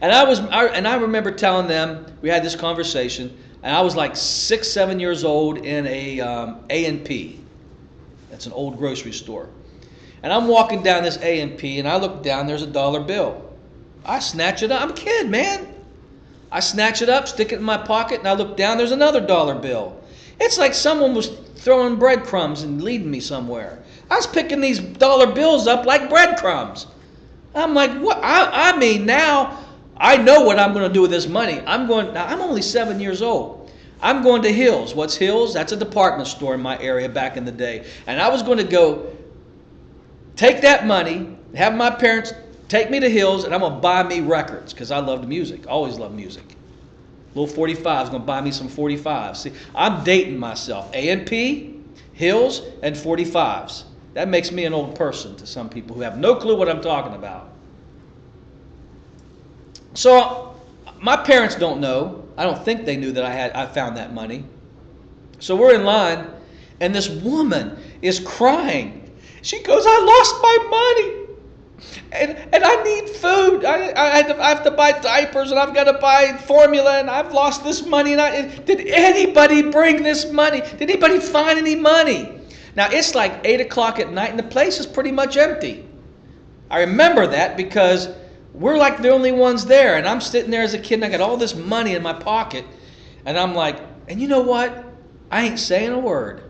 And I remember telling them, we had this conversation, and I was like 6, 7 years old in a A&P. That's an old grocery store. And I'm walking down this A&P, and I look down, there's a dollar bill. I snatch it up. I'm a kid, man. I snatch it up, stick it in my pocket, and I look down, there's another dollar bill. It's like someone was throwing breadcrumbs and leading me somewhere. I was picking these dollar bills up like breadcrumbs. I'm like, what? I mean, now I know what I'm going to do with this money. I'm only 7 years old. I'm going to Hills. What's Hills? That's a department store in my area back in the day. And I was going to go take that money, have my parents take me to Hills, and I'm going to buy me records because I loved music. Always loved music. Little 45s, going to buy me some 45s. See, I'm dating myself. A&P, Hills, and 45s. That makes me an old person to some people who have no clue what I'm talking about. So my parents don't know. I don't think they knew that I found that money. So we're in line, and this woman is crying. She goes, I lost my money. And I need food. I have to buy diapers, and I've got to buy formula, and I've lost this money. Did anybody bring this money? Did anybody find any money? Now, it's like 8 o'clock at night, and the place is pretty much empty. I remember that because we're like the only ones there, and I'm sitting there as a kid, and I got all this money in my pocket, and I'm like, and you know what? I ain't saying a word.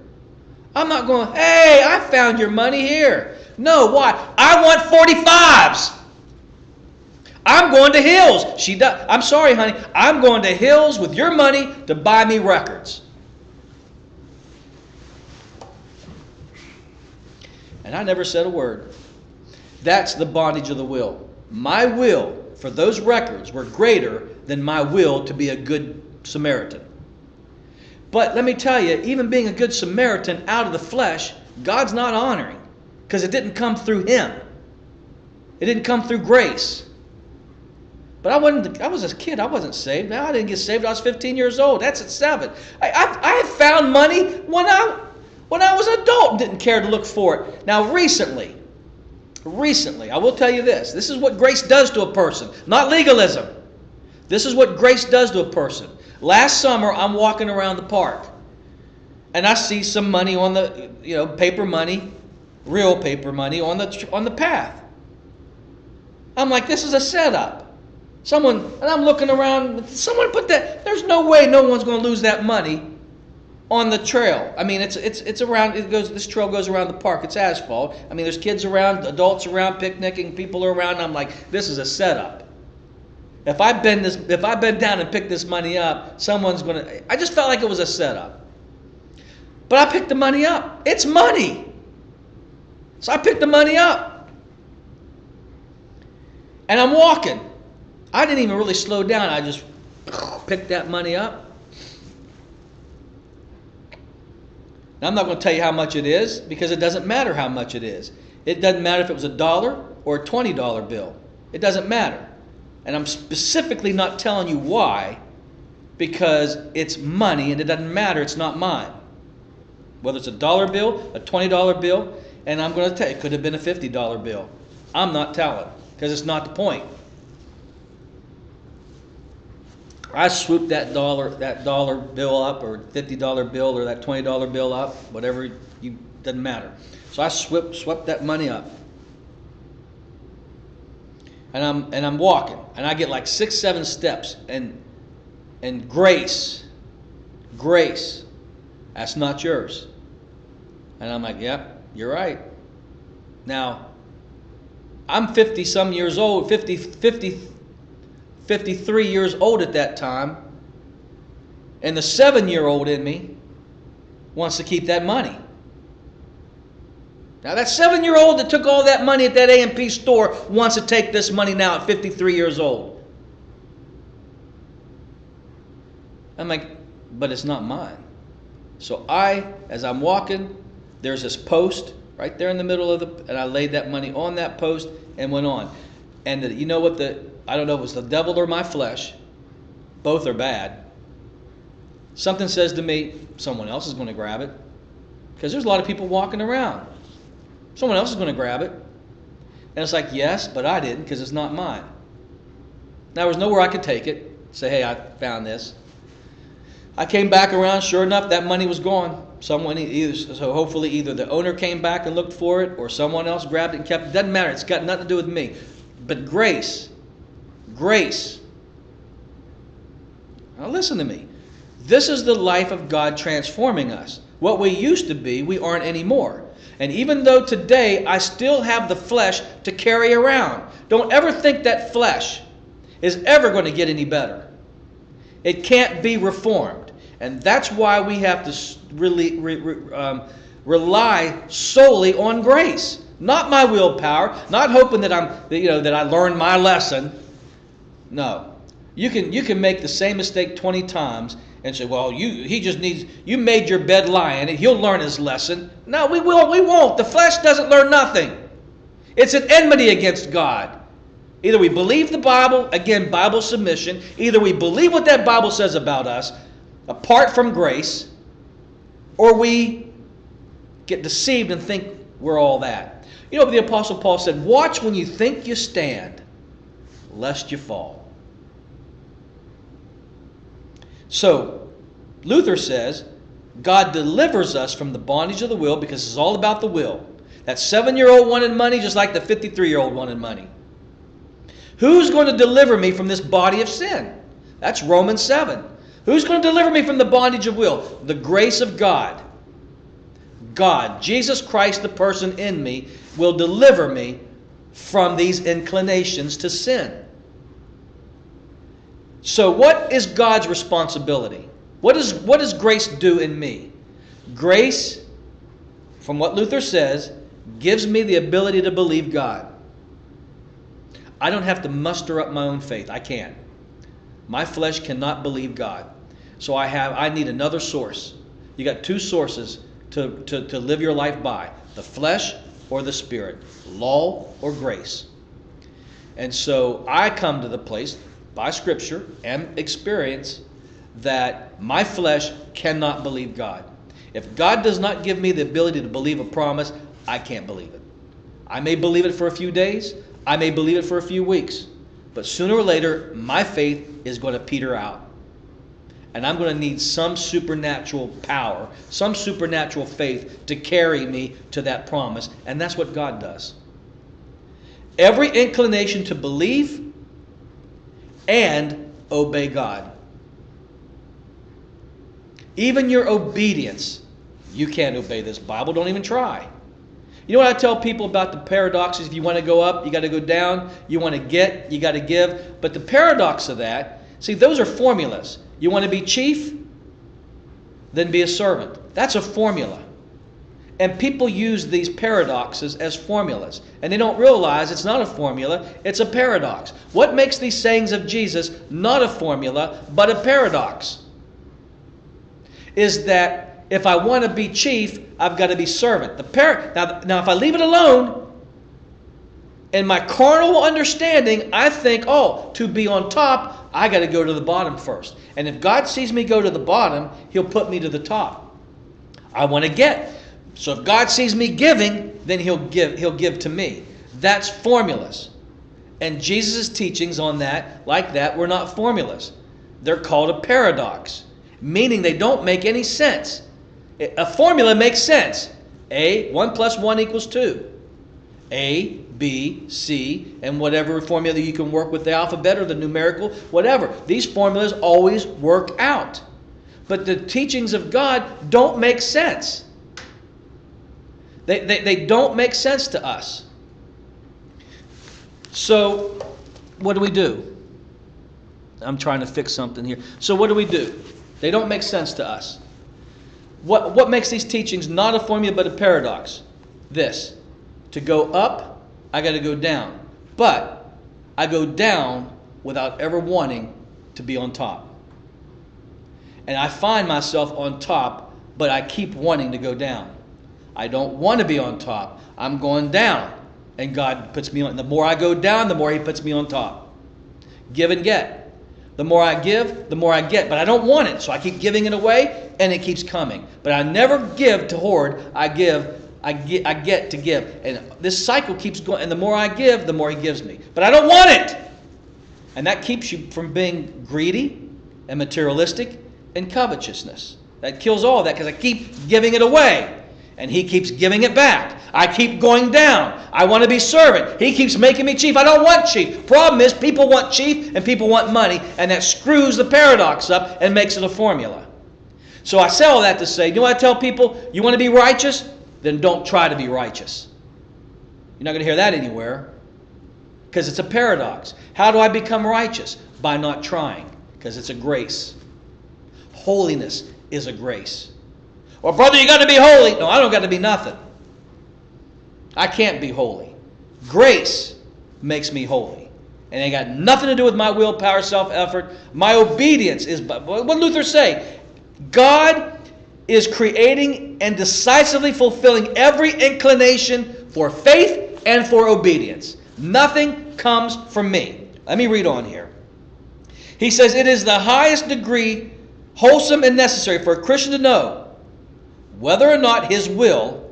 I'm not going, hey, I found your money here. No, why? I want 45s. I'm going to Hills. I'm sorry, honey. I'm going to Hills with your money to buy me records. And I never said a word. That's the bondage of the will. My will for those records were greater than my will to be a good Samaritan. But let me tell you, even being a good Samaritan out of the flesh, God's not honoring. Because it didn't come through him. It didn't come through grace. But I was a kid. I wasn't saved. Now I didn't get saved. I was 15 years old. That's at 7. I found money when I was an adult and didn't care to look for it. Now recently, I will tell you this. This is what grace does to a person. Not legalism. This is what grace does to a person. Last summer, I'm walking around the park. And I see some money on the, paper money. Real paper money on the path. I'm like, this is a setup. And I'm looking around, someone put that, there's no way no one's going to lose that money on the trail. I mean, it's around, this trail goes around the park, it's asphalt. I mean, there's kids around, adults around, picnicking, people are around, I'm like, this is a setup. If I bend down and pick this money up, someone's going to, I just felt like it was a setup. But I picked the money up. It's money. So I picked the money up. And I'm walking. I didn't even really slow down. I just picked that money up. Now, I'm not going to tell you how much it is because it doesn't matter how much it is. It doesn't matter if it was $1 or a $20 bill. It doesn't matter. And I'm specifically not telling you why, because it's money and it doesn't matter. It's not mine. Whether it's a $1 bill, a $20 bill, and I'm going to tell you, it could have been a $50 bill. I'm not telling because it's not the point. I swooped that dollar bill up, or $50 bill, or that $20 bill up, whatever, doesn't matter. So I swept that money up, and I'm walking, and I get like 6, 7 steps, and grace, that's not yours. And I'm like, yep, you're right. Now, I'm 50-some years old, 53 years old at that time, and the 7-year-old in me wants to keep that money. Now that 7-year-old that took all that money at that A&P store wants to take this money now at 53 years old. I'm like, but it's not mine. So as I'm walking, there's this post right there in the middle of and I laid that money on that post and went on. And you know what I don't know if it was the devil or my flesh. Both are bad. Something says to me, someone else is going to grab it. Because there's a lot of people walking around. Someone else is going to grab it. And it's like, yes, but I didn't because it's not mine. Now, there was nowhere I could take it. Say, hey, I found this. I came back around. Sure enough, that money was gone. So hopefully either the owner came back and looked for it or someone else grabbed it and kept it. Doesn't matter. It's got nothing to do with me. But grace. Now listen to me. This is the life of God transforming us. What we used to be, we aren't anymore. And even though today I still have the flesh to carry around, don't ever think that flesh is ever going to get any better. It can't be reformed. And that's why we have to really rely solely on grace. Not my willpower, not hoping that that I learned my lesson. No. You can make the same mistake 20 times and say, well, you made your bed lie in it, he'll learn his lesson. No, we won't. The flesh doesn't learn nothing. It's an enmity against God. Either we believe the Bible, again, Bible submission, either we believe what that Bible says about us, apart from grace, or we get deceived and think we're all that. You know, the Apostle Paul said, watch when you think you stand, lest you fall. So, Luther says, God delivers us from the bondage of the will because it's all about the will. That 7-year-old wanted money just like the 53-year-old wanted money. Who's going to deliver me from this body of sin? That's Romans 7. Who's going to deliver me from the bondage of will? The grace of God. God, Jesus Christ, the person in me, will deliver me from these inclinations to sin. So what is God's responsibility? What does grace do in me? Grace, from what Luther says, gives me the ability to believe God. I don't have to muster up my own faith. I can't. My flesh cannot believe God. So I need another source. You got two sources to live your life by. The flesh or the spirit. Law or grace. And so I come to the place by Scripture and experience that my flesh cannot believe God. If God does not give me the ability to believe a promise, I can't believe it. I may believe it for a few days. I may believe it for a few weeks. But sooner or later, my faith is going to peter out. And I'm going to need some supernatural power, some supernatural faith to carry me to that promise. And that's what God does. Every inclination to believe and obey God. Even your obedience, you can't obey this Bible. Don't even try. You know what I tell people about the paradoxes? If you want to go up, you got to go down. You want to get, you got to give. But the paradox of that, see, those are formulas. You want to be chief? Then be a servant. That's a formula. And people use these paradoxes as formulas. And they don't realize it's not a formula, it's a paradox. What makes these sayings of Jesus not a formula, but a paradox? Is that if I want to be chief, I've got to be servant. Now, if I leave it alone, in my carnal understanding, I think, to be on top, I got to go to the bottom first. And if God sees me go to the bottom, He'll put me to the top. I want to get. So if God sees me giving, then He'll give to me. That's formulas. And Jesus' teachings on that, like that, were not formulas. They're called a paradox, meaning they don't make any sense. A formula makes sense. 1 + 1 = 2. A, B, C, and whatever formula you can work with the alphabet or the numerical, whatever. These formulas always work out. But the teachings of God don't make sense. They don't make sense to us. So, what do? I'm trying to fix something here. So what do? They don't make sense to us. What makes these teachings not a formula but a paradox? This. To go up, I got to go down. But I go down without ever wanting to be on top. And I find myself on top, but I keep wanting to go down. I don't want to be on top. I'm going down. And God puts me on. The more I go down, the more He puts me on top. Give and get. The more I give, the more I get. But I don't want it, so I keep giving it away, and it keeps coming. But I never give to hoard. I get to give. And this cycle keeps going. And the more I give, the more He gives me. But I don't want it. And that keeps you from being greedy and materialistic and covetousness. That kills all that because I keep giving it away. And He keeps giving it back. I keep going down. I want to be servant. He keeps making me chief. I don't want chief. Problem is, people want chief and people want money. And that screws the paradox up and makes it a formula. So I say all that to say, you know what I tell people? You want to be righteous? Then don't try to be righteous. You're not going to hear that anywhere. Because it's a paradox. How do I become righteous? By not trying. Because it's a grace. Holiness is a grace. Well, brother, you got to be holy. No, I don't got to be nothing. I can't be holy. Grace makes me holy. And it ain't got nothing to do with my willpower, self-effort. My obedience is... What did Luther say? God is creating and decisively fulfilling every inclination for faith and for obedience. Nothing comes from me. Let me read on here. He says, it is the highest degree wholesome and necessary for a Christian to know whether or not his will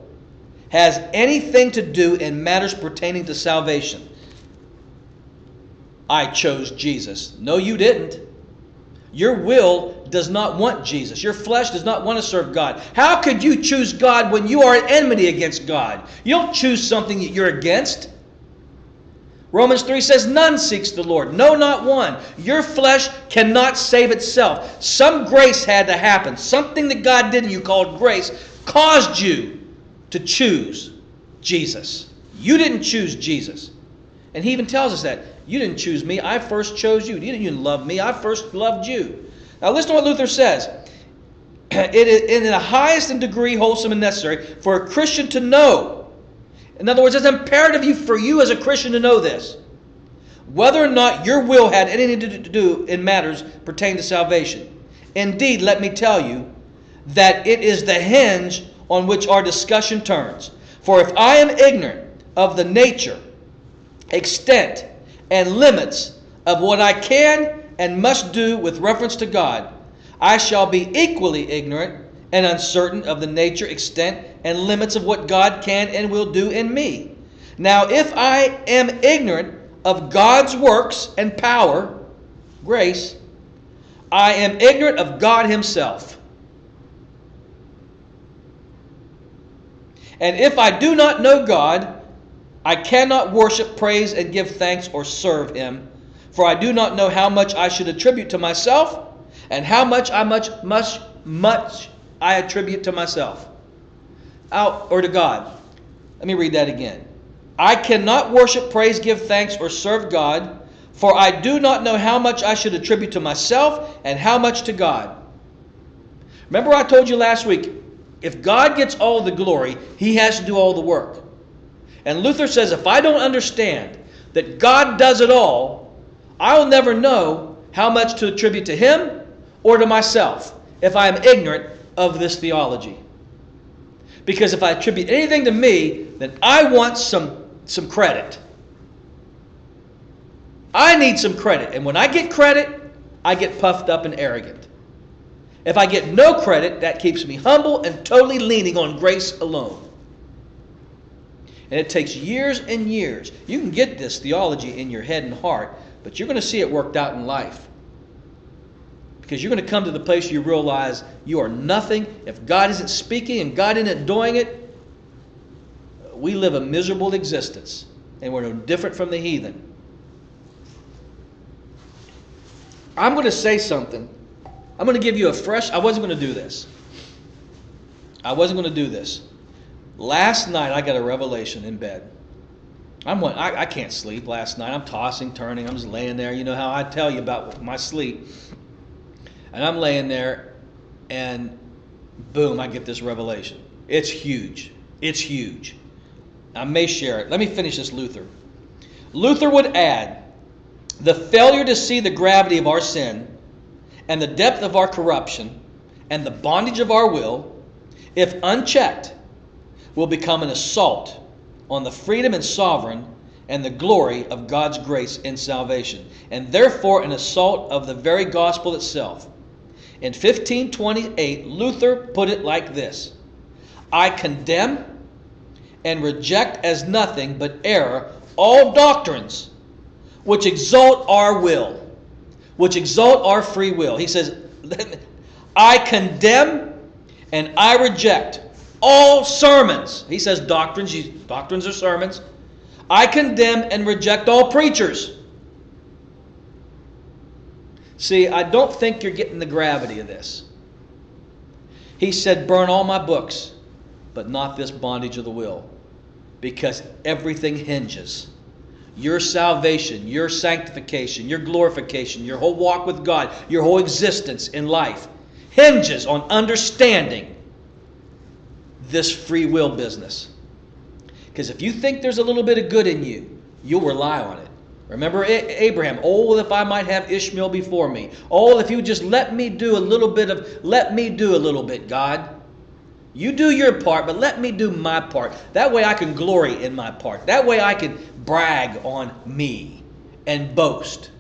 has anything to do in matters pertaining to salvation. I chose Jesus. No, you didn't. Your will does not want Jesus. Your flesh does not want to serve God. How could you choose God when you are at enmity against God? You don't choose something that you're against. Romans 3 says, none seeks the Lord. No, not one. Your flesh cannot save itself. Some grace had to happen. Something that God did and you called grace caused you to choose Jesus. You didn't choose Jesus. And He even tells us that. You didn't choose me. I first chose you. You didn't love me. I first loved you. Now listen to what Luther says. It is in the highest degree wholesome and necessary for a Christian to know. In other words, it's imperative for you as a Christian to know this. Whether or not your will had anything to do in matters pertaining to salvation. Indeed, let me tell you that it is the hinge on which our discussion turns. For if I am ignorant of the nature, extent, and limits of what I can and must do with reference to God, I shall be equally ignorant and uncertain of the nature, extent, and limits of what God can and will do in me. Now, if I am ignorant of God's works and power, grace, I am ignorant of God Himself. And if I do not know God, I cannot worship, praise, and give thanks or serve Him. For I do not know how much I should attribute to myself and how much I attribute to myself or to God. Let me read that again. I cannot worship, praise, give thanks, or serve God, for I do not know how much I should attribute to myself and how much to God. Remember I told you last week, If God gets all the glory, he has to do all the work. And Luther says, if I don't understand that God does it all, I'll never know how much to attribute to him or to myself if I am ignorant of this theology. Because if I attribute anything to me, then I want some credit. I need some credit. And when I get credit, I get puffed up and arrogant. If I get no credit, that keeps me humble and totally leaning on grace alone. And it takes years and years. You can get this theology in your head and heart, but you're going to see it worked out in life. Because you're going to come to the place you realize you are nothing. If God isn't speaking and God isn't doing it, we live a miserable existence. And we're no different from the heathen. I'm going to say something. I'm going to give you a fresh... I wasn't going to do this. Last night I got a revelation in bed. I can't sleep last night. I'm tossing, turning. I'm just laying there. You know how I tell you about my sleep. And I'm laying there and boom, I get this revelation. It's huge. It's huge. I may share it. Let me finish this Luther. Luther would add, the failure to see the gravity of our sin and the depth of our corruption and the bondage of our will, if unchecked, will become an assault on the freedom and sovereign and the glory of God's grace in salvation, and therefore an assault of the very gospel itself. In 1528, Luther put it like this: I condemn and reject as nothing but error all doctrines which exalt our will, which exalt our free will. He says, I condemn and I reject all sermons. He says doctrines. Doctrines are sermons. I condemn and reject all preachers. See, I don't think you're getting the gravity of this. He said, burn all my books, but not this bondage of the will. Because everything hinges. Your salvation, your sanctification, your glorification, your whole walk with God, your whole existence in life hinges on understanding this free will business. Because if you think there's a little bit of good in you, you'll rely on it. Remember Abraham, oh, if I might have Ishmael before me. Oh, if you just let me do a little bit, God. You do your part, but let me do my part. That way I can glory in my part. That way I can brag on me and boast.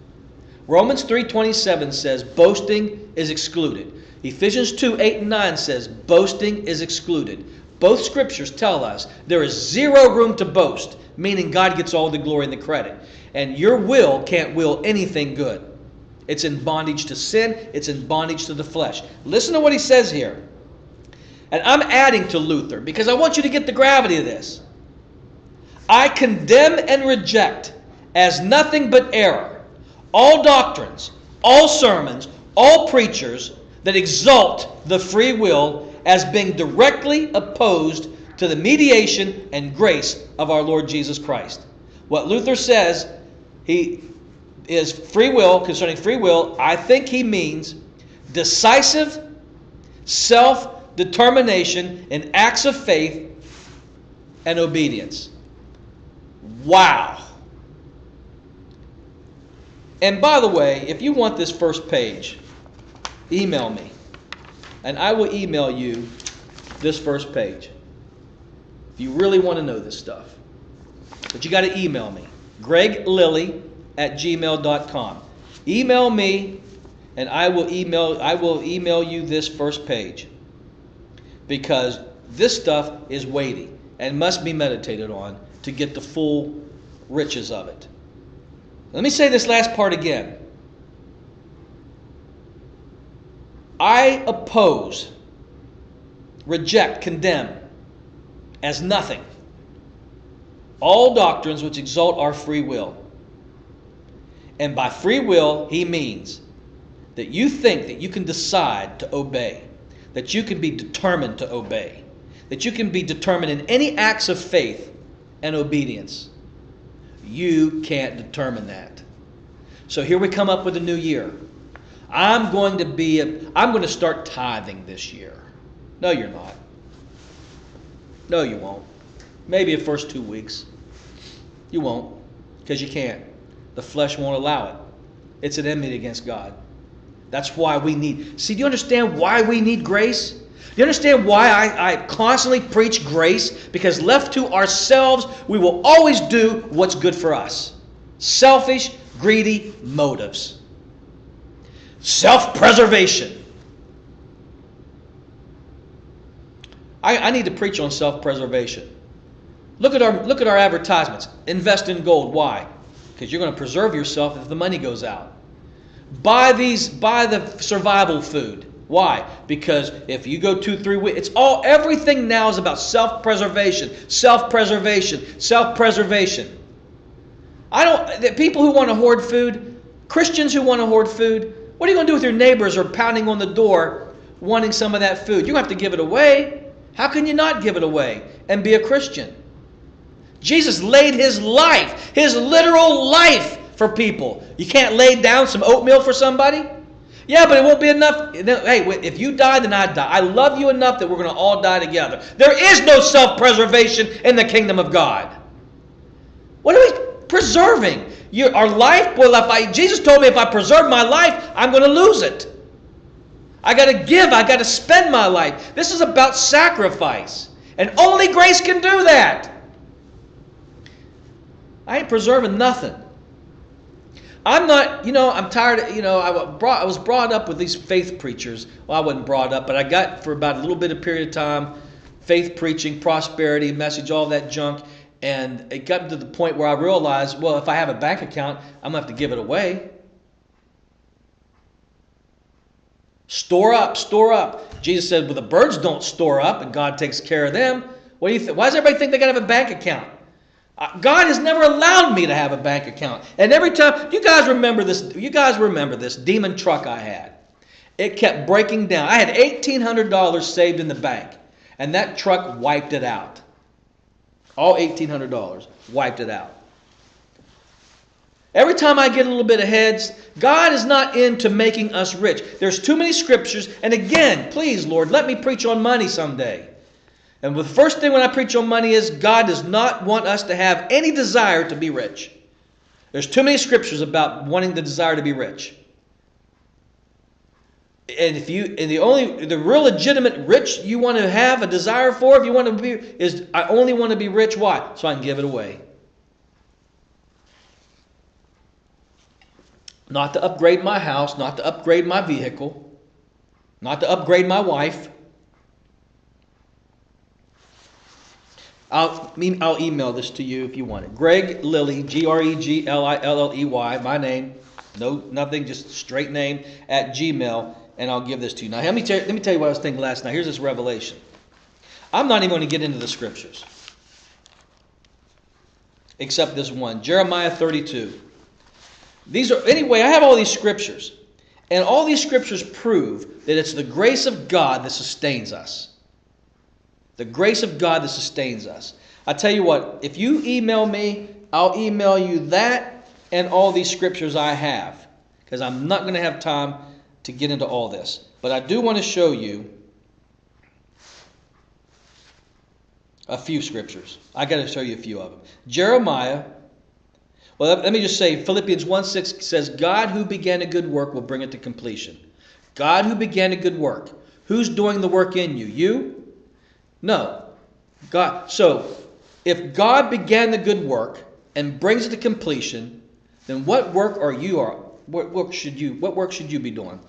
Romans 3:27 says boasting is excluded. Ephesians 2:8-9 says boasting is excluded. Both scriptures tell us there is zero room to boast, meaning God gets all the glory and the credit. And your will can't will anything good. It's in bondage to sin. It's in bondage to the flesh. Listen to what he says here. And I'm adding to Luther because I want you to get the gravity of this. I condemn and reject as nothing but error all doctrines, all sermons, all preachers that exalt the free will as being directly opposed to the mediation and grace of our Lord Jesus Christ. What Luther says he is free will, concerning free will, I think he means decisive self-determination in acts of faith and obedience. Wow. And by the way, if you want this first page, email me. And I will email you this first page. If you really want to know this stuff. But you got to email me. GregLilley@gmail.com. Email me and I will email you this first page. Because this stuff is weighty and must be meditated on to get the full riches of it. Let me say this last part again. I oppose, reject, condemn as nothing all doctrines which exalt our free will. And by free will, he means that you think that you can decide to obey, that you can be determined to obey, that you can be determined in any acts of faith and obedience. You can't determine that. So here we come up with a new year. I'm going to start tithing this year. No, you're not. No, you won't. Maybe the first 2 weeks. You won't, because you can't. The flesh won't allow it. It's an enmity against God. That's why we need... See, do you understand why we need grace? Do you understand why I constantly preach grace? Because left to ourselves, we will always do what's good for us. Selfish, greedy motives. Self-preservation. I need to preach on self-preservation. Look at our advertisements. Invest in gold. Why? Because you're going to preserve yourself if the money goes out. Buy the survival food. Why? Because if you go 2-3 weeks, everything now is about self-preservation, self-preservation, self-preservation. The people who want to hoard food, Christians who want to hoard food, what are you going to do with your neighbors who are pounding on the door wanting some of that food? You have to give it away. How can you not give it away and be a Christian? Jesus laid his life, his literal life for people. You can't lay down some oatmeal for somebody? Yeah, but it won't be enough. Hey, if you die, then I die. I love you enough that we're going to all die together. There is no self-preservation in the kingdom of God. What are we preserving? Our life? Well, Jesus told me if I preserve my life, I'm going to lose it. I got to give. I got to spend my life. This is about sacrifice. And only grace can do that. I ain't preserving nothing. I'm not, I'm tired of, I was brought up with these faith preachers. Well, I wasn't brought up, but I got for about a little bit of period of time, faith preaching, prosperity, message, all that junk. And it got to the point where I realized, well, if I have a bank account, I'm going to have to give it away. Store up, store up. Jesus said, well, the birds don't store up and God takes care of them. What do you think? Why does everybody think they got to have a bank account? God has never allowed me to have a bank account. And every time, you guys remember this demon truck I had. It kept breaking down. I had $1,800 saved in the bank. And that truck wiped it out. All $1,800 wiped it out. Every time I get a little bit of heads, God is not into making us rich. There's too many scriptures. And again, please, Lord, let me preach on money someday. And the first thing when I preach on money is God does not want us to have any desire to be rich. There's too many scriptures about wanting the desire to be rich. And the real legitimate rich you want to have a desire for, if you want to be, is I only want to be rich. Why? So I can give it away. Not to upgrade my house, not to upgrade my vehicle, not to upgrade my wife. I'll email this to you if you want it. Greg Lilley, Greglilley, my name, nothing, just straight name, @gmail, and I'll give this to you. Now, let me tell you what I was thinking last night. Here's this revelation. I'm not even going to get into the scriptures, except this one, Jeremiah 32. Anyway, I have all these scriptures, and all these scriptures prove that it's the grace of God that sustains us. The grace of God that sustains us. I tell you what, if you email me, I'll email you that and all these scriptures I have. Because I'm not going to have time to get into all this. But I do want to show you a few scriptures. I got to show you a few of them. Jeremiah. Well, let me just say, Philippians 1:6 says, God who began a good work will bring it to completion. God who began a good work. Who's doing the work in you? You? No. God. So, if God began the good work and brings it to completion, then what work what work should you be doing?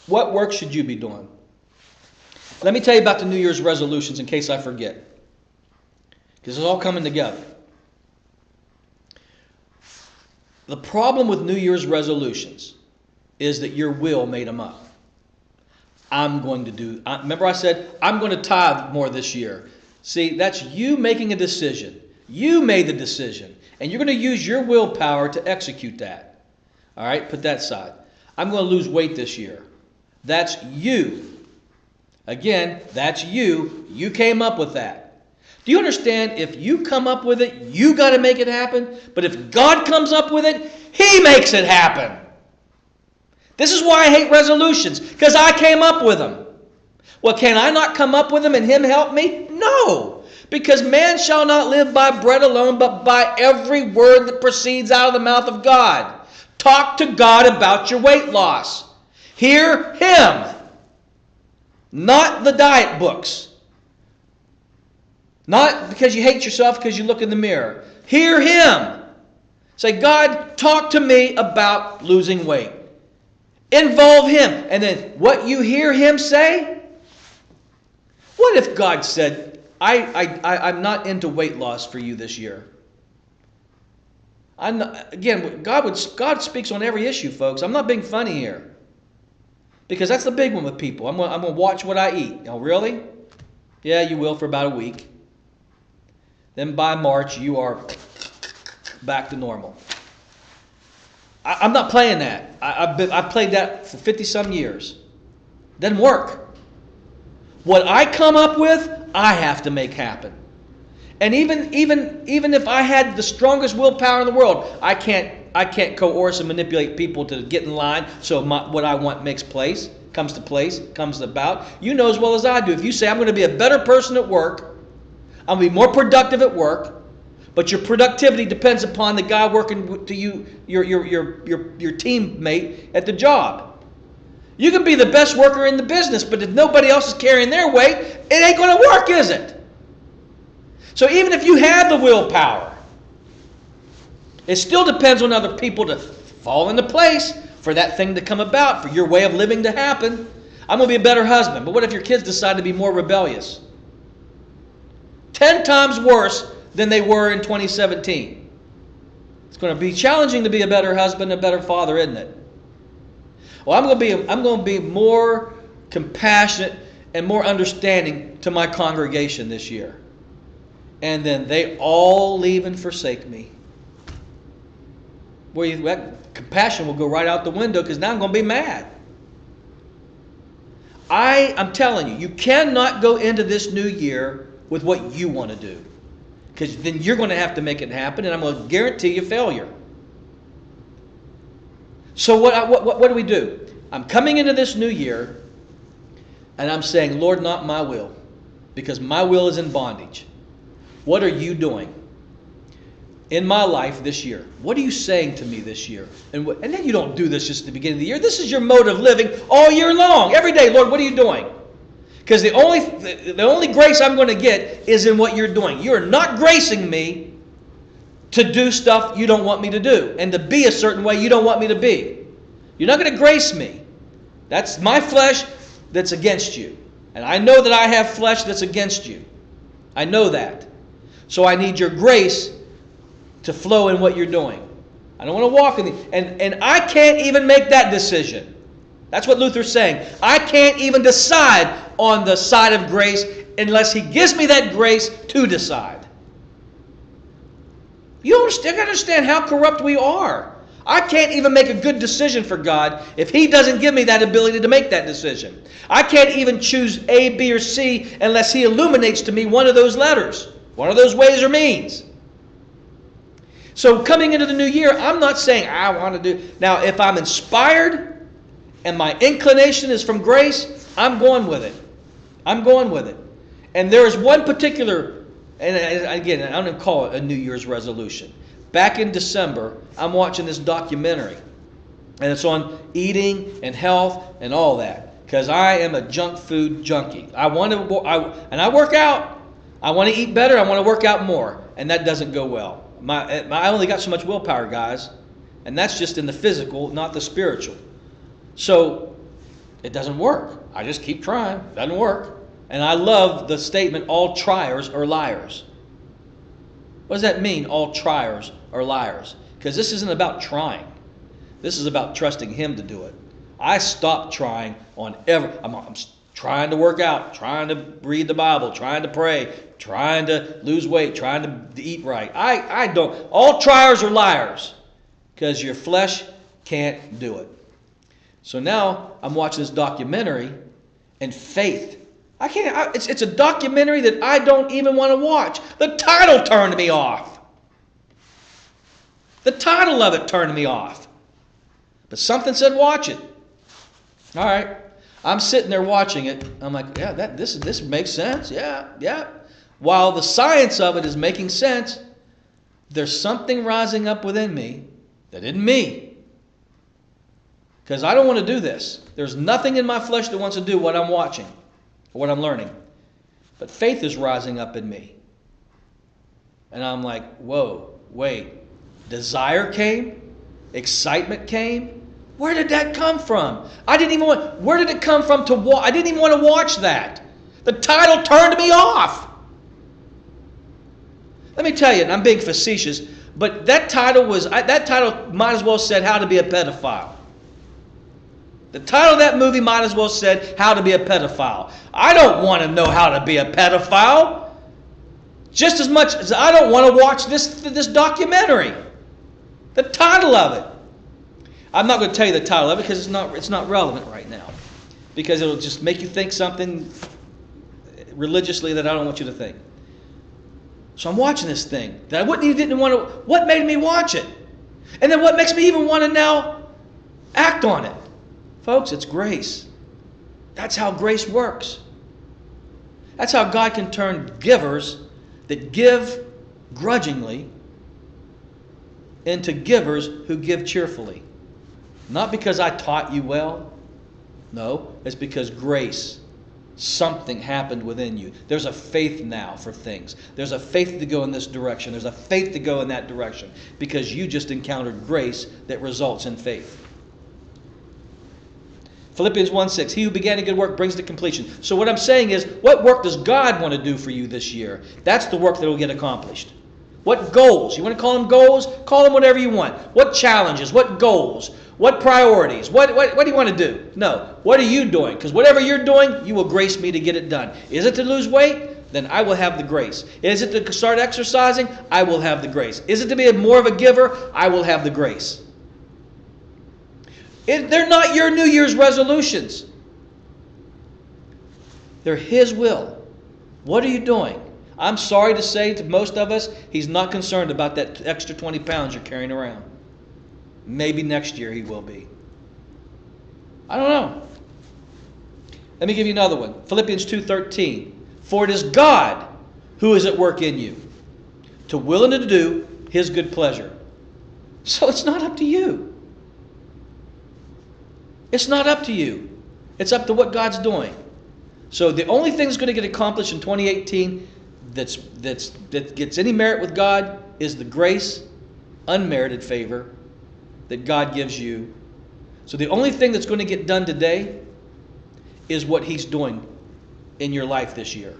What work should you be doing? Let me tell you about the New Year's resolutions in case I forget. Because it's all coming together. The problem with New Year's resolutions is that your will made them up. Remember I said, I'm going to tithe more this year. See, that's you making a decision. You made the decision. And you're going to use your willpower to execute that. All right, put that aside. I'm going to lose weight this year. That's you. Again, that's you. You came up with that. Do you understand? If you come up with it, you got to make it happen. But if God comes up with it, He makes it happen. This is why I hate resolutions, because I came up with them. Well, can I not come up with them and Him help me? No, Because man shall not live by bread alone, but by every word that proceeds out of the mouth of God. Talk to God about your weight loss. Hear Him, not the diet books. Not because you hate yourself because you look in the mirror. Hear Him. Say, God, talk to me about losing weight. Involve Him. And then what you hear Him say? What if God said, I'm not into weight loss for you this year? Again, God speaks on every issue, folks. I'm not being funny here. Because that's the big one with people. I'm going to watch what I eat. Oh, really? Yeah, you will for about a week. Then by March, you are back to normal. I'm not playing that. I've played that for 50-some years. Doesn't work. What I come up with, I have to make happen. And even if I had the strongest willpower in the world, I can't coerce and manipulate people to get in line so what I want comes about. You know as well as I do. If you say, I'm going to be a better person at work, I'm going to be more productive at work, but your productivity depends upon the guy working to you, your teammate at the job. You can be the best worker in the business, but if nobody else is carrying their weight, it ain't going to work, is it? So even if you have the willpower, it still depends on other people to fall into place for that thing to come about, for your way of living to happen. I'm going to be a better husband, but what if your kids decide to be more rebellious? 10 times worse than they were in 2017. It's going to be challenging to be a better husband, a better father, isn't it? Well, I'm going to be more compassionate and more understanding to my congregation this year. And then they all leave and forsake me. That compassion will go right out the window because now I'm going to be mad. I'm telling you, you cannot go into this new year with what you want to do. Because then you're going to have to make it happen, and I'm going to guarantee you failure. So what do we do? I'm coming into this new year, and I'm saying, Lord, not my will, because my will is in bondage. What are you doing in my life this year? What are you saying to me this year? And then you don't do this just at the beginning of the year. This is your mode of living all year long. Every day, Lord, what are you doing? Because the only grace I'm going to get is in what you're doing. You're not gracing me to do stuff you don't want me to do and to be a certain way you don't want me to be. You're not going to grace me. That's my flesh that's against you. And I know that I have flesh that's against you. I know that. So I need your grace to flow in what you're doing. I don't want to walk in and I can't even make that decision. That's what Luther's saying. I can't even decide on the side of grace unless He gives me that grace to decide. You don't understand how corrupt we are. I can't even make a good decision for God if He doesn't give me that ability to make that decision. I can't even choose A, B, or C unless He illuminates to me one of those letters, one of those ways or means. So coming into the new year, I'm not saying I want to do. Now, if I'm inspired and my inclination is from grace, I'm going with it. I'm going with it. And there is one particular, and again, I don't even call it a New Year's resolution. Back in December, I'm watching this documentary. And it's on eating and health and all that. Because I am a junk food junkie. I work out. I want to eat better. I want to work out more. And that doesn't go well. I only got so much willpower, guys. And that's just in the physical, not the spiritual. So it doesn't work. I just keep trying. It doesn't work. And I love the statement, all triers are liars. What does that mean, all triers are liars? Because this isn't about trying. This is about trusting Him to do it. I stopped trying on I'm trying to work out, trying to read the Bible, trying to pray, trying to lose weight, trying to eat right. I don't. All triers are liars because your flesh can't do it. So now I'm watching this documentary, and faith. I can't. It's a documentary that I don't even want to watch. The title turned me off. The title of it turned me off. But something said watch it. All right. I'm sitting there watching it. I'm like, yeah, this makes sense. Yeah. while the science of it is making sense, there's something rising up within me that isn't me. Because I don't want to do this. There's nothing in my flesh that wants to do what I'm watching or what I'm learning. But faith is rising up in me. And I'm like, whoa, wait. Desire came? Excitement came? Where did that come from? Where did it come from to watch? I didn't even want to watch that. The title turned me off. Let me tell you, and I'm being facetious, but that title might as well said How to Be a Pedophile. The title of that movie might as well said How to Be a Pedophile. I don't want to know how to be a pedophile. Just as much as I don't want to watch this documentary. The title of it. I'm not going to tell you the title of it because it's not relevant right now. Because it'll just make you think something religiously that I don't want you to think. So I'm watching this thing that I didn't want to. What made me watch it? And then what makes me even want to now act on it? Folks, it's grace. That's how grace works. That's how God can turn givers that give grudgingly into givers who give cheerfully. Not because I taught you well. No, it's because grace. Something happened within you. There's a faith now for things. There's a faith to go in this direction. There's a faith to go in that direction. Because you just encountered grace that results in faith. Philippians 1:6, he who began a good work brings to completion. So what I'm saying is, what work does God want to do for you this year? That's the work that will get accomplished. What goals? You want to call them goals? Call them whatever you want. What challenges? What goals? What priorities? What do you want to do? No. What are you doing? Because whatever you're doing, you will grace me to get it done. Is it to lose weight? Then I will have the grace. Is it to start exercising? I will have the grace. Is it to be more of a giver? I will have the grace. They're not your New Year's resolutions. They're His will. What are you doing? I'm sorry to say to most of us, He's not concerned about that extra 20 pounds you're carrying around. Maybe next year He will be. I don't know. Let me give you another one. Philippians 2:13. For it is God who is at work in you, to will and to do His good pleasure. So it's not up to you. It's not up to you. It's up to what God's doing. So the only thing that's going to get accomplished in 2018 that gets any merit with God is the grace, unmerited favor that God gives you. So the only thing that's going to get done today is what He's doing in your life this year.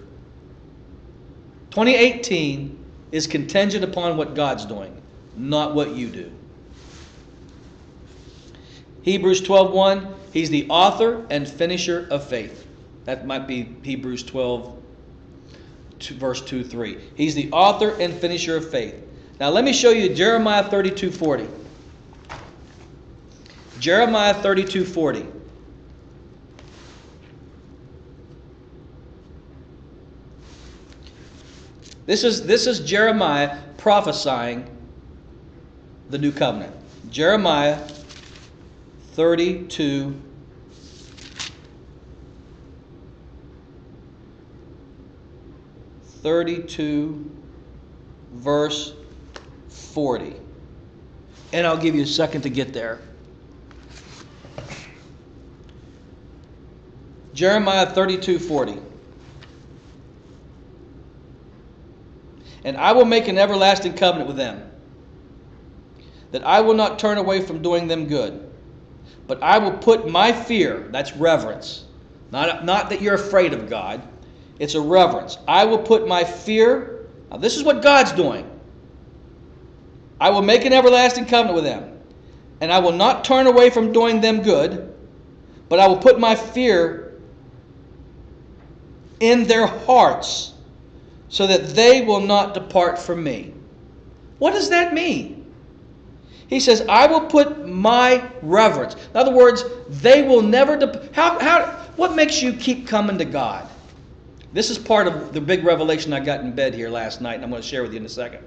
2018 is contingent upon what God's doing, not what you do. Hebrews 12:1, He's the author and finisher of faith. That might be Hebrews 12, verse 2-3. He's the author and finisher of faith. Now let me show you Jeremiah 32:40. Jeremiah 32:40. This is Jeremiah prophesying the new covenant. Jeremiah 32 verse 40. And I'll give you a second to get there. Jeremiah 32:40. And I will make an everlasting covenant with them, that I will not turn away from doing them good, but I will put my fear, that's reverence, not that you're afraid of God, it's a reverence. I will put my fear, now this is what God's doing. I will make an everlasting covenant with them, and I will not turn away from doing them good, but I will put my fear in their hearts, so that they will not depart from me. What does that mean? He says, I will put my reverence. In other words, they will never what makes you keep coming to God? This is part of the big revelation I got in bed here last night, and I'm going to share with you in a second.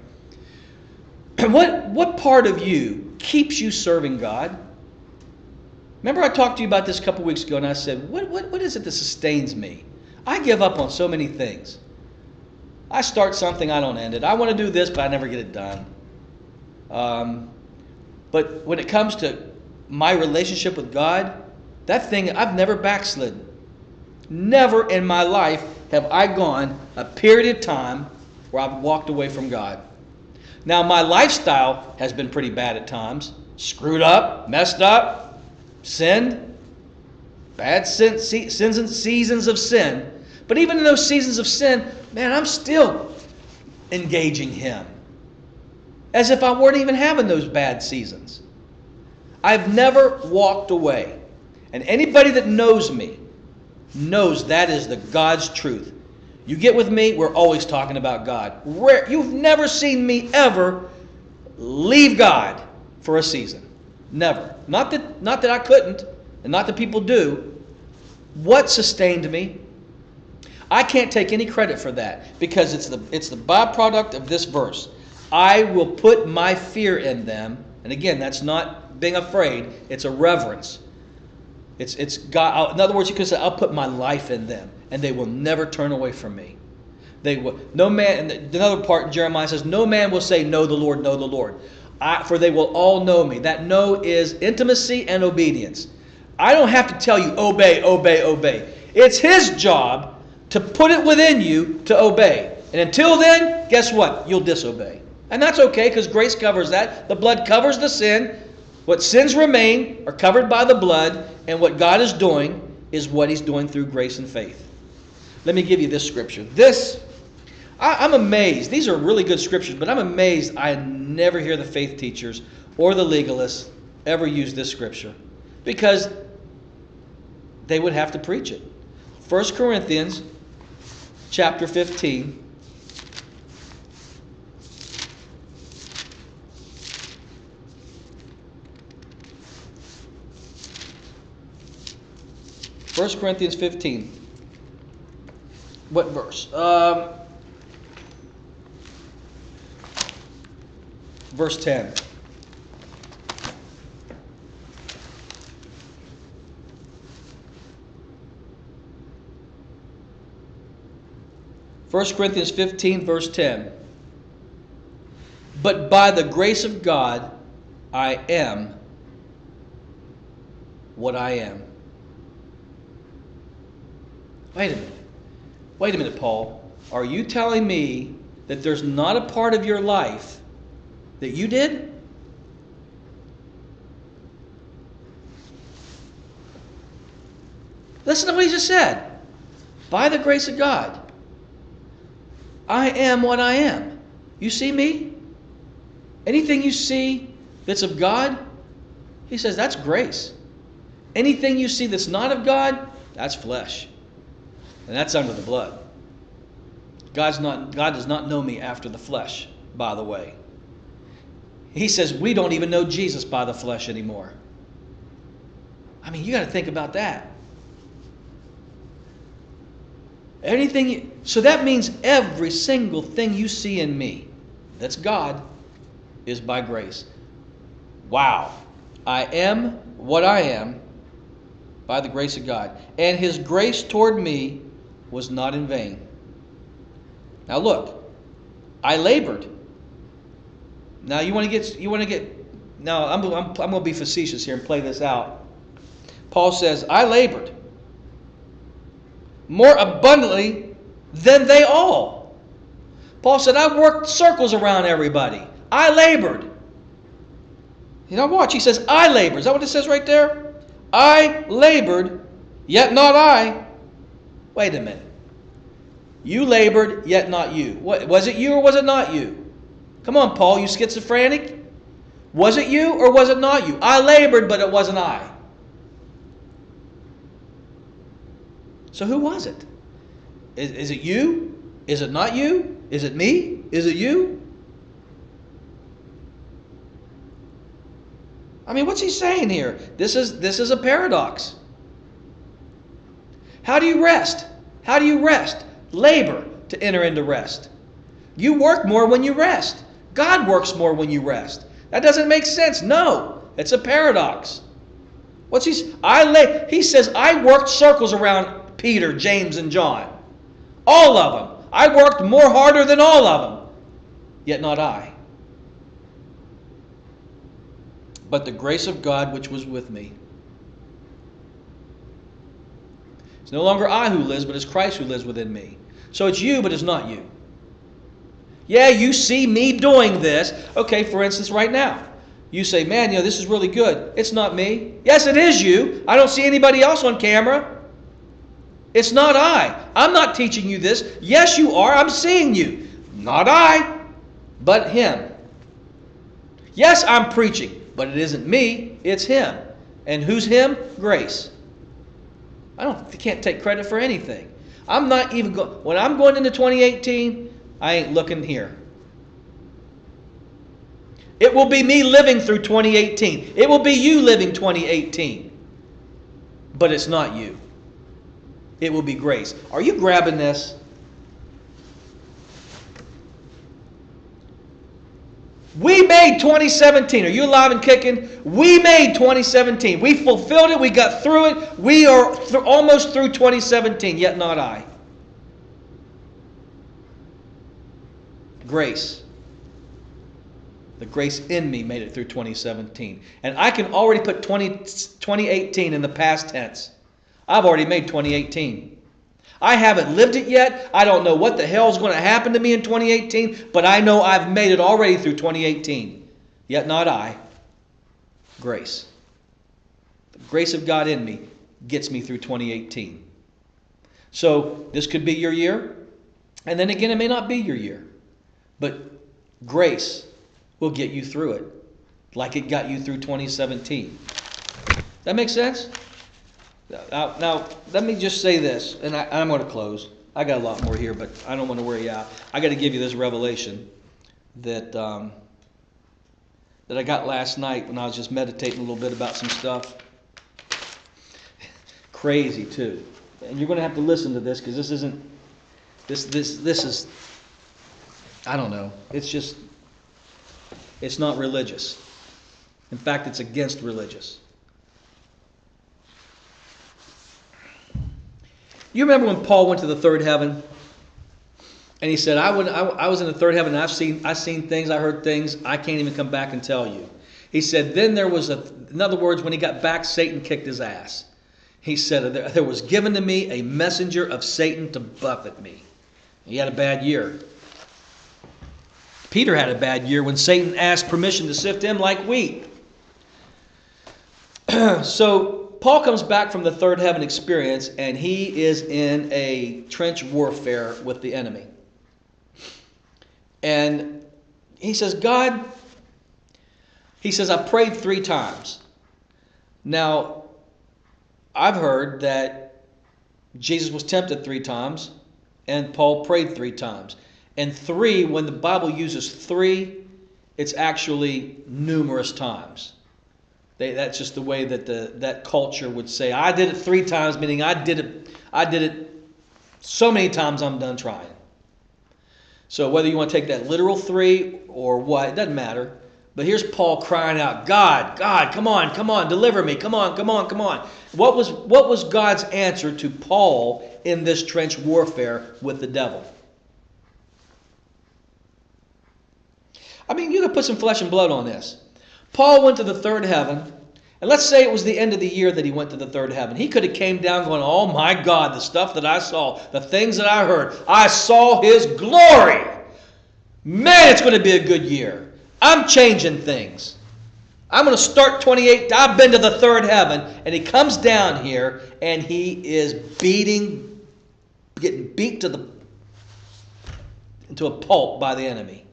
What part of you keeps you serving God? Remember I talked to you about this a couple weeks ago, and I said, what is it that sustains me? I give up on so many things. I start something, I don't end it. I want to do this, but I never get it done. But when it comes to my relationship with God, that thing, I've never backslidden. Never in my life have I gone a period of time where I've walked away from God. Now, my lifestyle has been pretty bad at times. Screwed up, messed up, sinned. Bad sins and seasons of sin. But even in those seasons of sin, man, I'm still engaging Him. As if I weren't even having those bad seasons. I've never walked away. And anybody that knows me knows that is the God's truth. You get with me, we're always talking about God. You've never seen me ever leave God for a season. Never. Not that I couldn't, and not that people do. What sustained me? I can't take any credit for that, because it's the byproduct of this verse. I will put my fear in them. And again, that's not being afraid. It's a reverence. It's God. In other words, you could say, I'll put my life in them, and they will never turn away from me. They will. No man. And another part in Jeremiah says, no man will say, know the Lord, know the Lord. For they will all know me. That know is intimacy and obedience. I don't have to tell you, obey, obey, obey. It's His job to put it within you to obey. And until then, guess what? You'll disobey. And that's okay, because grace covers that. The blood covers the sin. What sins remain are covered by the blood. And what God is doing is what He's doing through grace and faith. Let me give you this scripture. I'm amazed. These are really good scriptures, but I'm amazed I never hear the faith teachers or the legalists ever use this scripture, because they would have to preach it. 1 Corinthians chapter 15. First Corinthians 15. What verse? Verse 10. First Corinthians 15, verse 10. But by the grace of God, I am what I am. Wait a minute, Paul. Are you telling me that there's not a part of your life that you did? Listen to what he just said. By the grace of God, I am what I am. You see me? Anything you see that's of God, he says that's grace. Anything you see that's not of God, that's flesh. And that's under the blood. God does not know me after the flesh, by the way. He says we don't even know Jesus by the flesh anymore. I mean, you got to think about that. So that means every single thing you see in me that's God is by grace. Wow. I am what I am by the grace of God. And His grace toward me was not in vain. Now look, I labored. Now you want to get. Now I'm going to be facetious here and play this out. Paul says, I labored more abundantly than they all. Paul said, I worked circles around everybody. I labored. You know, watch. He says, I labored. Is that what it says right there? I labored, yet not I. Wait a minute. You labored, yet not you. What, was it you or was it not you? Come on, Paul, you schizophrenic. Was it you or was it not you? I labored, but it wasn't I. So who was it? Is it you? Is it not you? Is it me? Is it you? I mean, what's he saying here? This is a paradox. How do you rest? How do you rest? Labor to enter into rest. You work more when you rest. God works more when you rest. That doesn't make sense. No, it's a paradox. He says, I worked circles around Peter, James, and John. All of them. I worked more harder than all of them, yet not I. But the grace of God which was with me. It's no longer I who lives, but it's Christ who lives within me. So it's you, but it's not you. Yeah, you see me doing this. Okay, for instance, right now. You say, man, this is really good. It's not me. Yes, it is you. I don't see anybody else on camera. It's not I. I'm not teaching you this. Yes, you are. I'm seeing you. Not I, but Him. Yes, I'm preaching, but it isn't me. It's Him. And who's Him? Grace. I can't take credit for anything. I'm not even going. When I'm going into 2018, I ain't looking here. It will be me living through 2018. It will be you living 2018. But it's not you. It will be grace. Are you grabbing this? We made 2017. Are you alive and kicking? We made 2017. We fulfilled it. We got through it. We are almost through 2017, yet not I. Grace. The grace in me made it through 2017. And I can already put 2018 in the past tense. I've already made 2018. I haven't lived it yet. I don't know what the hell is going to happen to me in 2018, but I know I've made it already through 2018. Yet not I. Grace. The grace of God in me gets me through 2018. So this could be your year, and then again it may not be your year. But grace will get you through it like it got you through 2017. That make sense? Now, let me just say this, and I'm going to close. I got a lot more here, but I don't want to wear you out. I got to give you this revelation that I got last night when I was just meditating a little bit about some stuff. Crazy too, and you're going to have to listen to this because this isn't. This is. I don't know. It's not religious. In fact, it's against religious. You remember when Paul went to the third heaven? And he said, I was in the third heaven and I've seen things, I heard things, I can't even come back and tell you. He said, then there was in other words, when he got back, Satan kicked his ass. He said, there was given to me a messenger of Satan to buffet me. He had a bad year. Peter had a bad year when Satan asked permission to sift him like wheat. So Paul comes back from the third heaven experience and he is in a trench warfare with the enemy. And he says, God, I prayed 3 times. Now, I've heard that Jesus was tempted 3 times and Paul prayed 3 times. And 3, when the Bible uses 3, it's actually numerous times. That's just the way that that culture would say. I did it 3 times, meaning I did it so many times I'm done trying. So whether you want to take that literal 3 or what, it doesn't matter. But here's Paul crying out, God, come on, deliver me, come on. What was God's answer to Paul in this trench warfare with the devil? I mean, you could put some flesh and blood on this. Paul went to the third heaven, and let's say it was the end of the year that he went to the third heaven. He could have came down going, oh my God, the stuff that I saw, the things that I heard, I saw His glory. Man, it's going to be a good year. I'm changing things. I'm going to start 28. I've been to the third heaven, and he comes down here, and he is getting beat into a pulp by the enemy.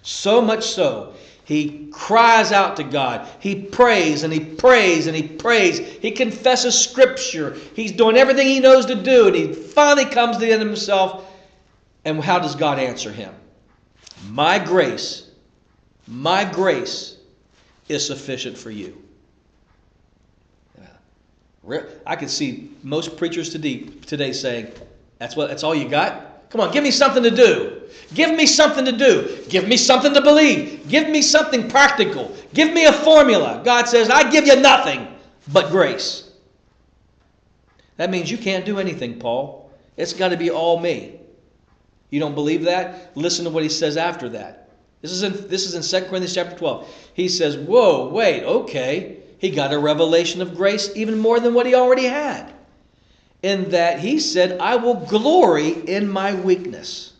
So much so, he cries out to God. He prays and he prays and he prays. He confesses Scripture. He's doing everything he knows to do. And he finally comes to the end of himself. And how does God answer him? My grace is sufficient for you. I could see most preachers today saying, that's all you got? Come on, give me something to do. Give me something to do. Give me something to believe. Give me something practical. Give me a formula. God says, I give you nothing but grace. That means you can't do anything, Paul. It's got to be all me. You don't believe that? Listen to what he says after that. This is in 2 Corinthians chapter 12. He says, whoa, wait, okay. He got a revelation of grace even more than what he already had. In that he said, I will glory in my weakness,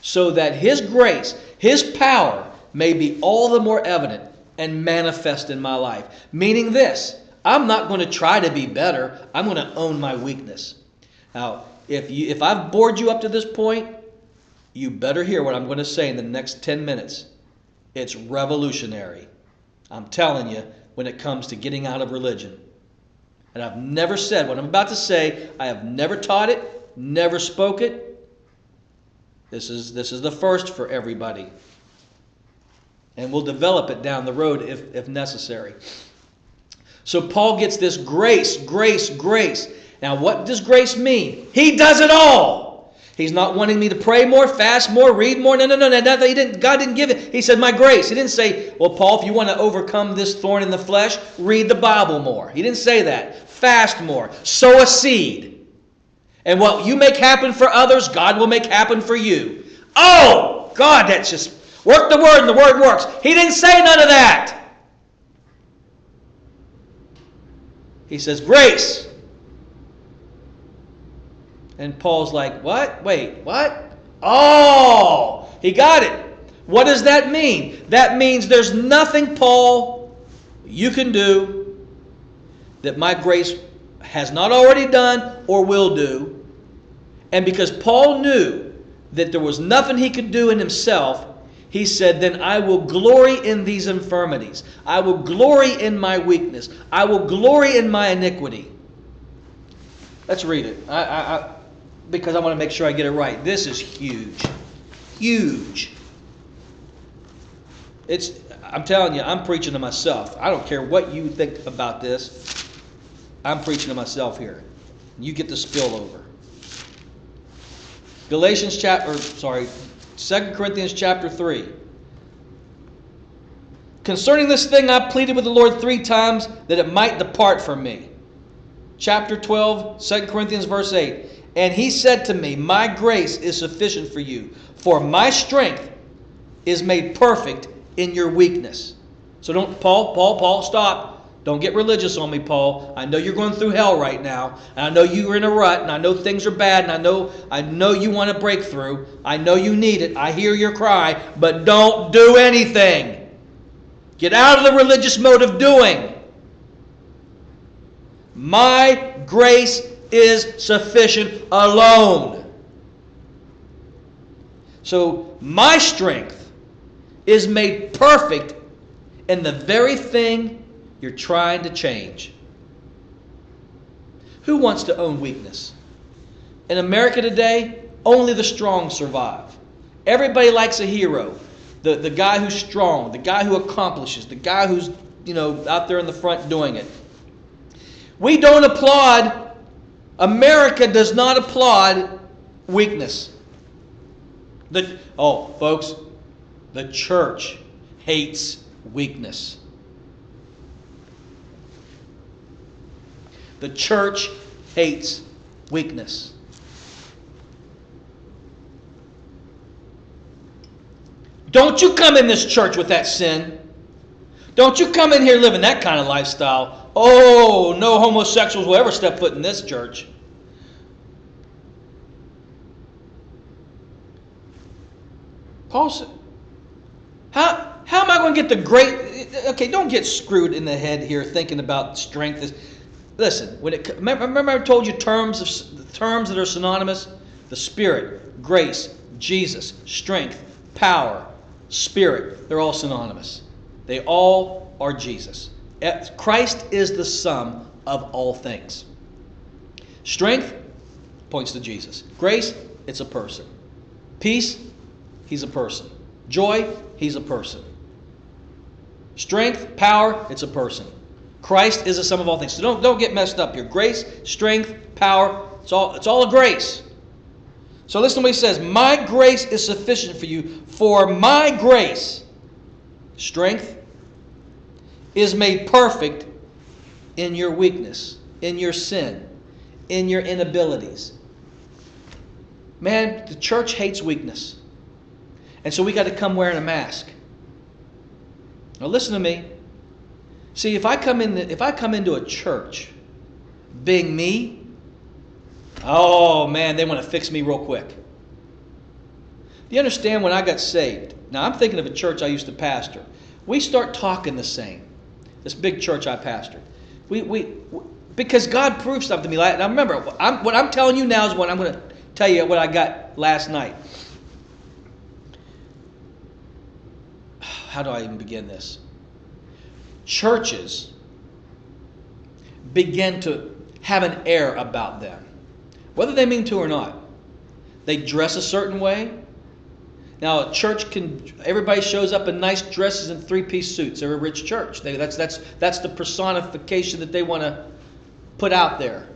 so that his grace, his power, may be all the more evident and manifest in my life. Meaning this, I'm not going to try to be better. I'm going to own my weakness. Now, if I've bored you up to this point, you better hear what I'm going to say in the next 10 minutes. It's revolutionary. I'm telling you, when it comes to getting out of religion. And I've never said what I'm about to say. I have never taught it, never spoke it. This is the first for everybody. And we'll develop it down the road if necessary. So Paul gets this grace, grace, grace. Now what does grace mean? He does it all. He's not wanting me to pray more, fast more, read more. No. God didn't give it. He said, my grace. He didn't say, well, Paul, if you want to overcome this thorn in the flesh, read the Bible more. He didn't say that. Fast more. Sow a seed. And what you make happen for others, God will make happen for you. Oh, God, that's just work the word and the word works. He didn't say none of that. He says, grace. And Paul's like, what? Wait, what? Oh, he got it. What does that mean? That means there's nothing, Paul, you can do that my grace has not already done or will do. And because Paul knew that there was nothing he could do in himself, he said, then I will glory in these infirmities. I will glory in my weakness. I will glory in my iniquity. Let's read it. Because I want to make sure I get it right. This is huge. Huge. I'm telling you, I'm preaching to myself. I don't care what you think about this. I'm preaching to myself here. You get the spillover. 2 Corinthians chapter 3. Concerning this thing I pleaded with the Lord 3 times that it might depart from me. Chapter 12, 2 Corinthians verse 8. And he said to me, my grace is sufficient for you, for my strength is made perfect in your weakness. So don't, Paul, stop. Don't get religious on me, Paul. I know you're going through hell right now. And I know you're in a rut, and I know things are bad, and I know you want a breakthrough. I know you need it. I hear your cry, but don't do anything. Get out of the religious mode of doing. My grace is sufficient alone. So my strength is made perfect in the very thing you're trying to change. Who wants to own weakness? In America today, only the strong survive. Everybody likes a hero. The guy who's strong, the guy who accomplishes, the guy who's out there in the front doing it. We don't applaud. America does not applaud weakness. Folks, the church hates weakness. The church hates weakness. Don't you come in this church with that sin. Don't you come in here living that kind of lifestyle. Oh, no homosexuals will ever step foot in this church. Paul said, how am I going to get the great... Okay, don't get screwed in the head here thinking about strength. Listen, remember I told you terms that are synonymous? The Spirit, grace, Jesus, strength, power, Spirit. They're all synonymous. They all are Jesus. Christ is the sum of all things. Strength points to Jesus. Grace, it's a person. Peace, he's a person. Joy, he's a person. Strength, power, it's a person. Christ is the sum of all things. So don't get messed up here. Grace, strength, power, it's all a grace. So listen to what he says. My grace is sufficient for you, for my grace, strength, is made perfect in your weakness, in your sin, in your inabilities. Man, the church hates weakness. And so we got to come wearing a mask. Now listen to me. See, if I come into a church being me, oh man, they want to fix me real quick. Do you understand when I got saved? Now I'm thinking of a church I used to pastor. We start talking the same. This big church I pastored. Because God proved something to me. Now remember, what I'm telling you now is what I'm going to tell you what I got last night. How do I even begin this? Churches begin to have an air about them, whether they mean to or not. They dress a certain way. Now, a church everybody shows up in nice dresses and three-piece suits. They're a rich church. That's the personification that they want to put out there.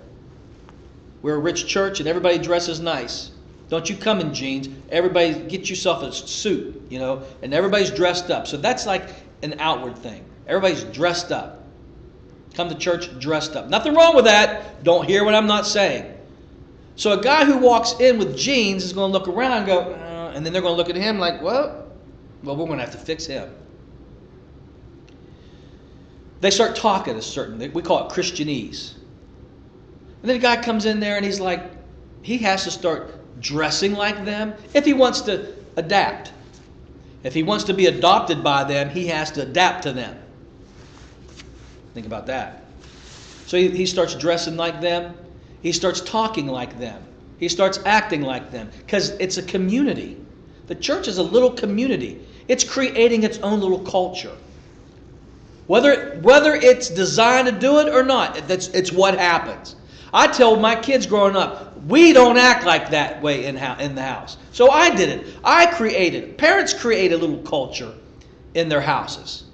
We're a rich church and everybody dresses nice. Don't you come in jeans. Everybody get yourself a suit, and everybody's dressed up. So that's like an outward thing. Everybody's dressed up. Come to church dressed up. Nothing wrong with that. Don't hear what I'm not saying. So a guy who walks in with jeans is going to look around and go, and then they're going to look at him like, well, we're going to have to fix him. They start talking we call it Christianese. And then a guy comes in there and he's like, he has to start dressing like them if he wants to adapt. If he wants to be adopted by them, he has to adapt to them. Think about that. So he starts dressing like them. He starts talking like them. He starts acting like them. Because it's a community. The church is a little community. It's creating its own little culture. Whether it's designed to do it or not, it's what happens. I told my kids growing up, we don't act like that way in the house. So I did it. Parents create a little culture in their houses.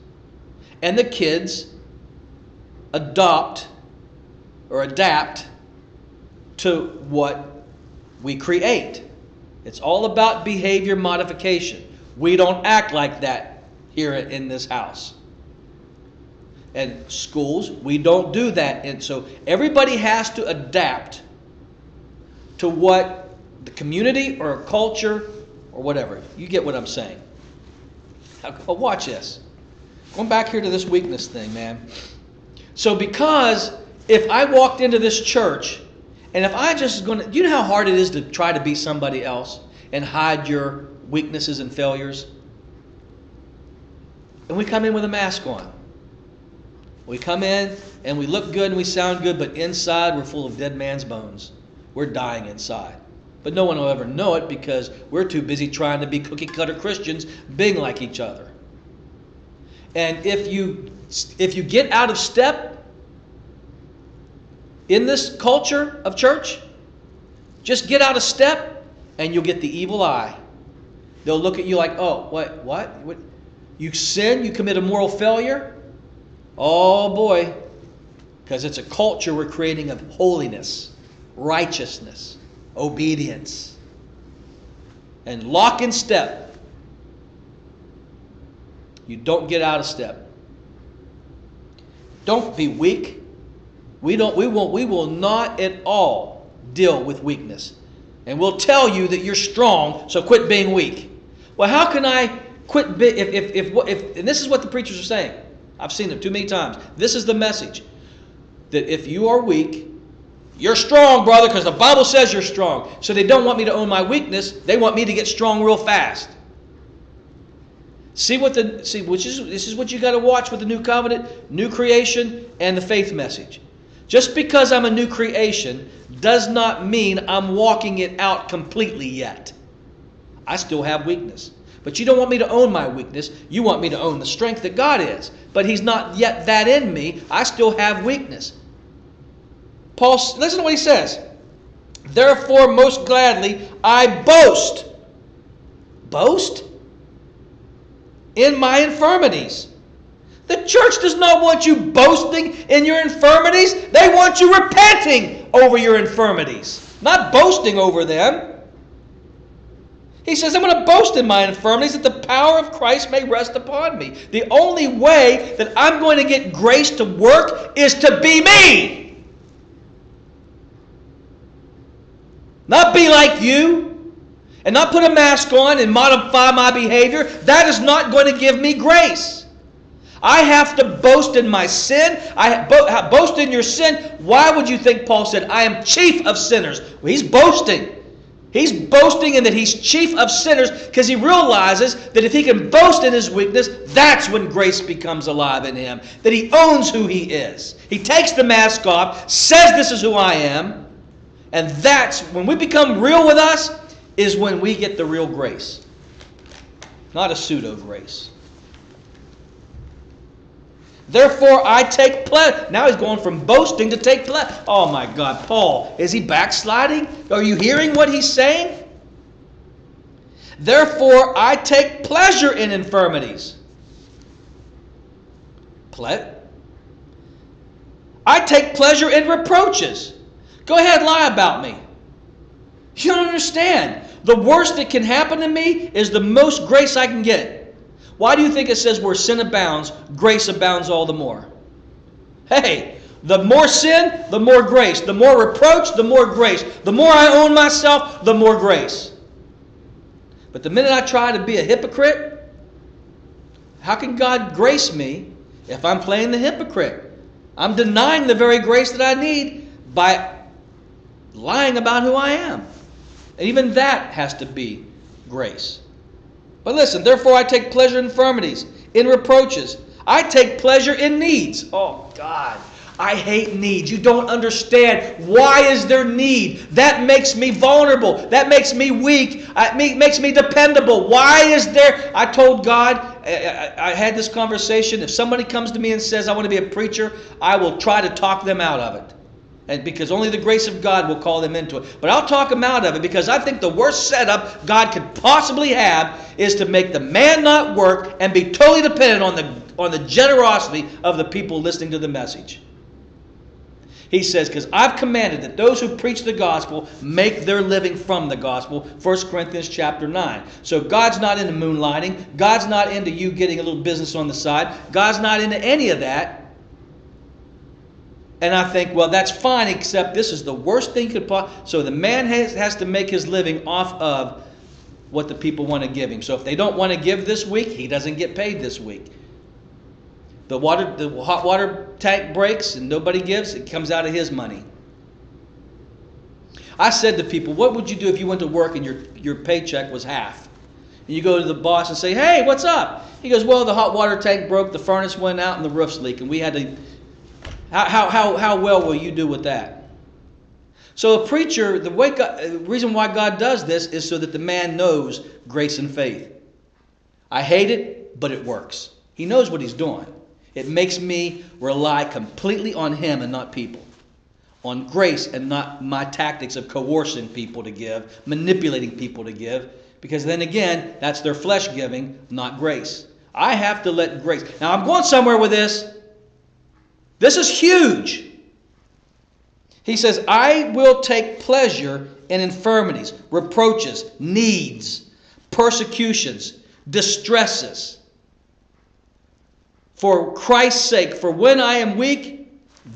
And the kids adopt or adapt to what we create. It's all about behavior modification. We don't act like that here in this house. And schools, we don't do that. And so everybody has to adapt to what the community or culture or whatever. You get what I'm saying. Now, watch this. Going back here to this weakness thing, man. So because if I walked into this church and if I just going to, you know how hard it is to try to be somebody else and hide your weaknesses and failures? And we come in with a mask on. We come in and we look good and we sound good, but inside we're full of dead man's bones. We're dying inside. But no one will ever know it because we're too busy trying to be cookie-cutter Christians, being like each other. And if you get out of step in this culture of church, just get out of step and you'll get the evil eye. They'll look at you like, oh, what? You sin? You commit a moral failure? Oh boy, because it's a culture we're creating of holiness, righteousness, obedience, and lock in step. You don't get out of step. Don't be weak. We will not at all deal with weakness, and we'll tell you that you're strong. So quit being weak. Well, how can I quit? If and this is what the preachers are saying. I've seen them too many times. This is the message. That if you are weak, you're strong, brother, because the Bible says you're strong. So they don't want me to own my weakness. They want me to get strong real fast. This is what you got to watch with the new covenant, new creation, and the faith message. Just because I'm a new creation does not mean I'm walking it out completely yet. I still have weakness. But you don't want me to own my weakness. You want me to own the strength that God is. But He's not yet that in me. I still have weakness. Paul, listen to what he says. Therefore, most gladly, I boast. Boast? In my infirmities. The church does not want you boasting in your infirmities. They want you repenting over your infirmities, not boasting over them. He says, I'm going to boast in my infirmities that the power of Christ may rest upon me. The only way that I'm going to get grace to work is to be me. Not be like you. and not put a mask on and modify my behavior, that is not going to give me grace. I have to boast in my sin. Boast in your sin. Why would you think Paul said, I am chief of sinners? Well, he's boasting. He's boasting in that he's chief of sinners because he realizes that if he can boast in his weakness, that's when grace becomes alive in him. That he owns who he is. He takes the mask off, says this is who I am, and that's when we become real with us is when we get the real grace. Not a pseudo grace. Therefore, I take pleasure. Now he's going from boasting to take pleasure. Oh my God, Paul, is he backsliding? Are you hearing what he's saying? Therefore, I take pleasure in infirmities. I take pleasure in reproaches. Go ahead, lie about me. You don't understand. The worst that can happen to me is the most grace I can get. Why do you think it says where sin abounds, grace abounds all the more? Hey, the more sin, the more grace. The more reproach, the more grace. The more I own myself, the more grace. But the minute I try to be a hypocrite, how can God grace me if I'm playing the hypocrite? I'm denying the very grace that I need by lying about who I am. And even that has to be grace. But listen, therefore I take pleasure in infirmities, in reproaches. I take pleasure in needs. Oh, God, I hate needs. You don't understand. Why is there need? That makes me vulnerable. That makes me weak. It makes me dependable. Why is there? I told God, I had this conversation. If somebody comes to me and says, I want to be a preacher, I will try to talk them out of it. And because only the grace of God will call them into it. But I'll talk them out of it because I think the worst setup God could possibly have is to make the man not work and be totally dependent on the generosity of the people listening to the message. He says, because I've commanded that those who preach the gospel make their living from the gospel. 1 Corinthians chapter 9. So God's not into moonlighting. God's not into you getting a little business on the side. God's not into any of that. And I think, well, that's fine, except this is the worst thing could possibly. So the man has to make his living off of what the people want to give him. So if they don't want to give this week, he doesn't get paid this week. The hot water tank breaks and nobody gives, it comes out of his money. I said to people, what would you do if you went to work and your paycheck was half? And you go to the boss and say, hey, what's up? He goes, well, the hot water tank broke, the furnace went out, and the roof's leaking. We had to... How well will you do with that? So a preacher, the reason why God does this is so that the man knows grace and faith. I hate it, but it works. He knows what he's doing. It makes me rely completely on him and not people. On grace and not my tactics of coercing people to give, manipulating people to give. Because then again, that's their flesh giving, not grace. I have to let grace. Now I'm going somewhere with this. This is huge. He says, I will take pleasure in infirmities, reproaches, needs, persecutions, distresses. For Christ's sake, for when I am weak,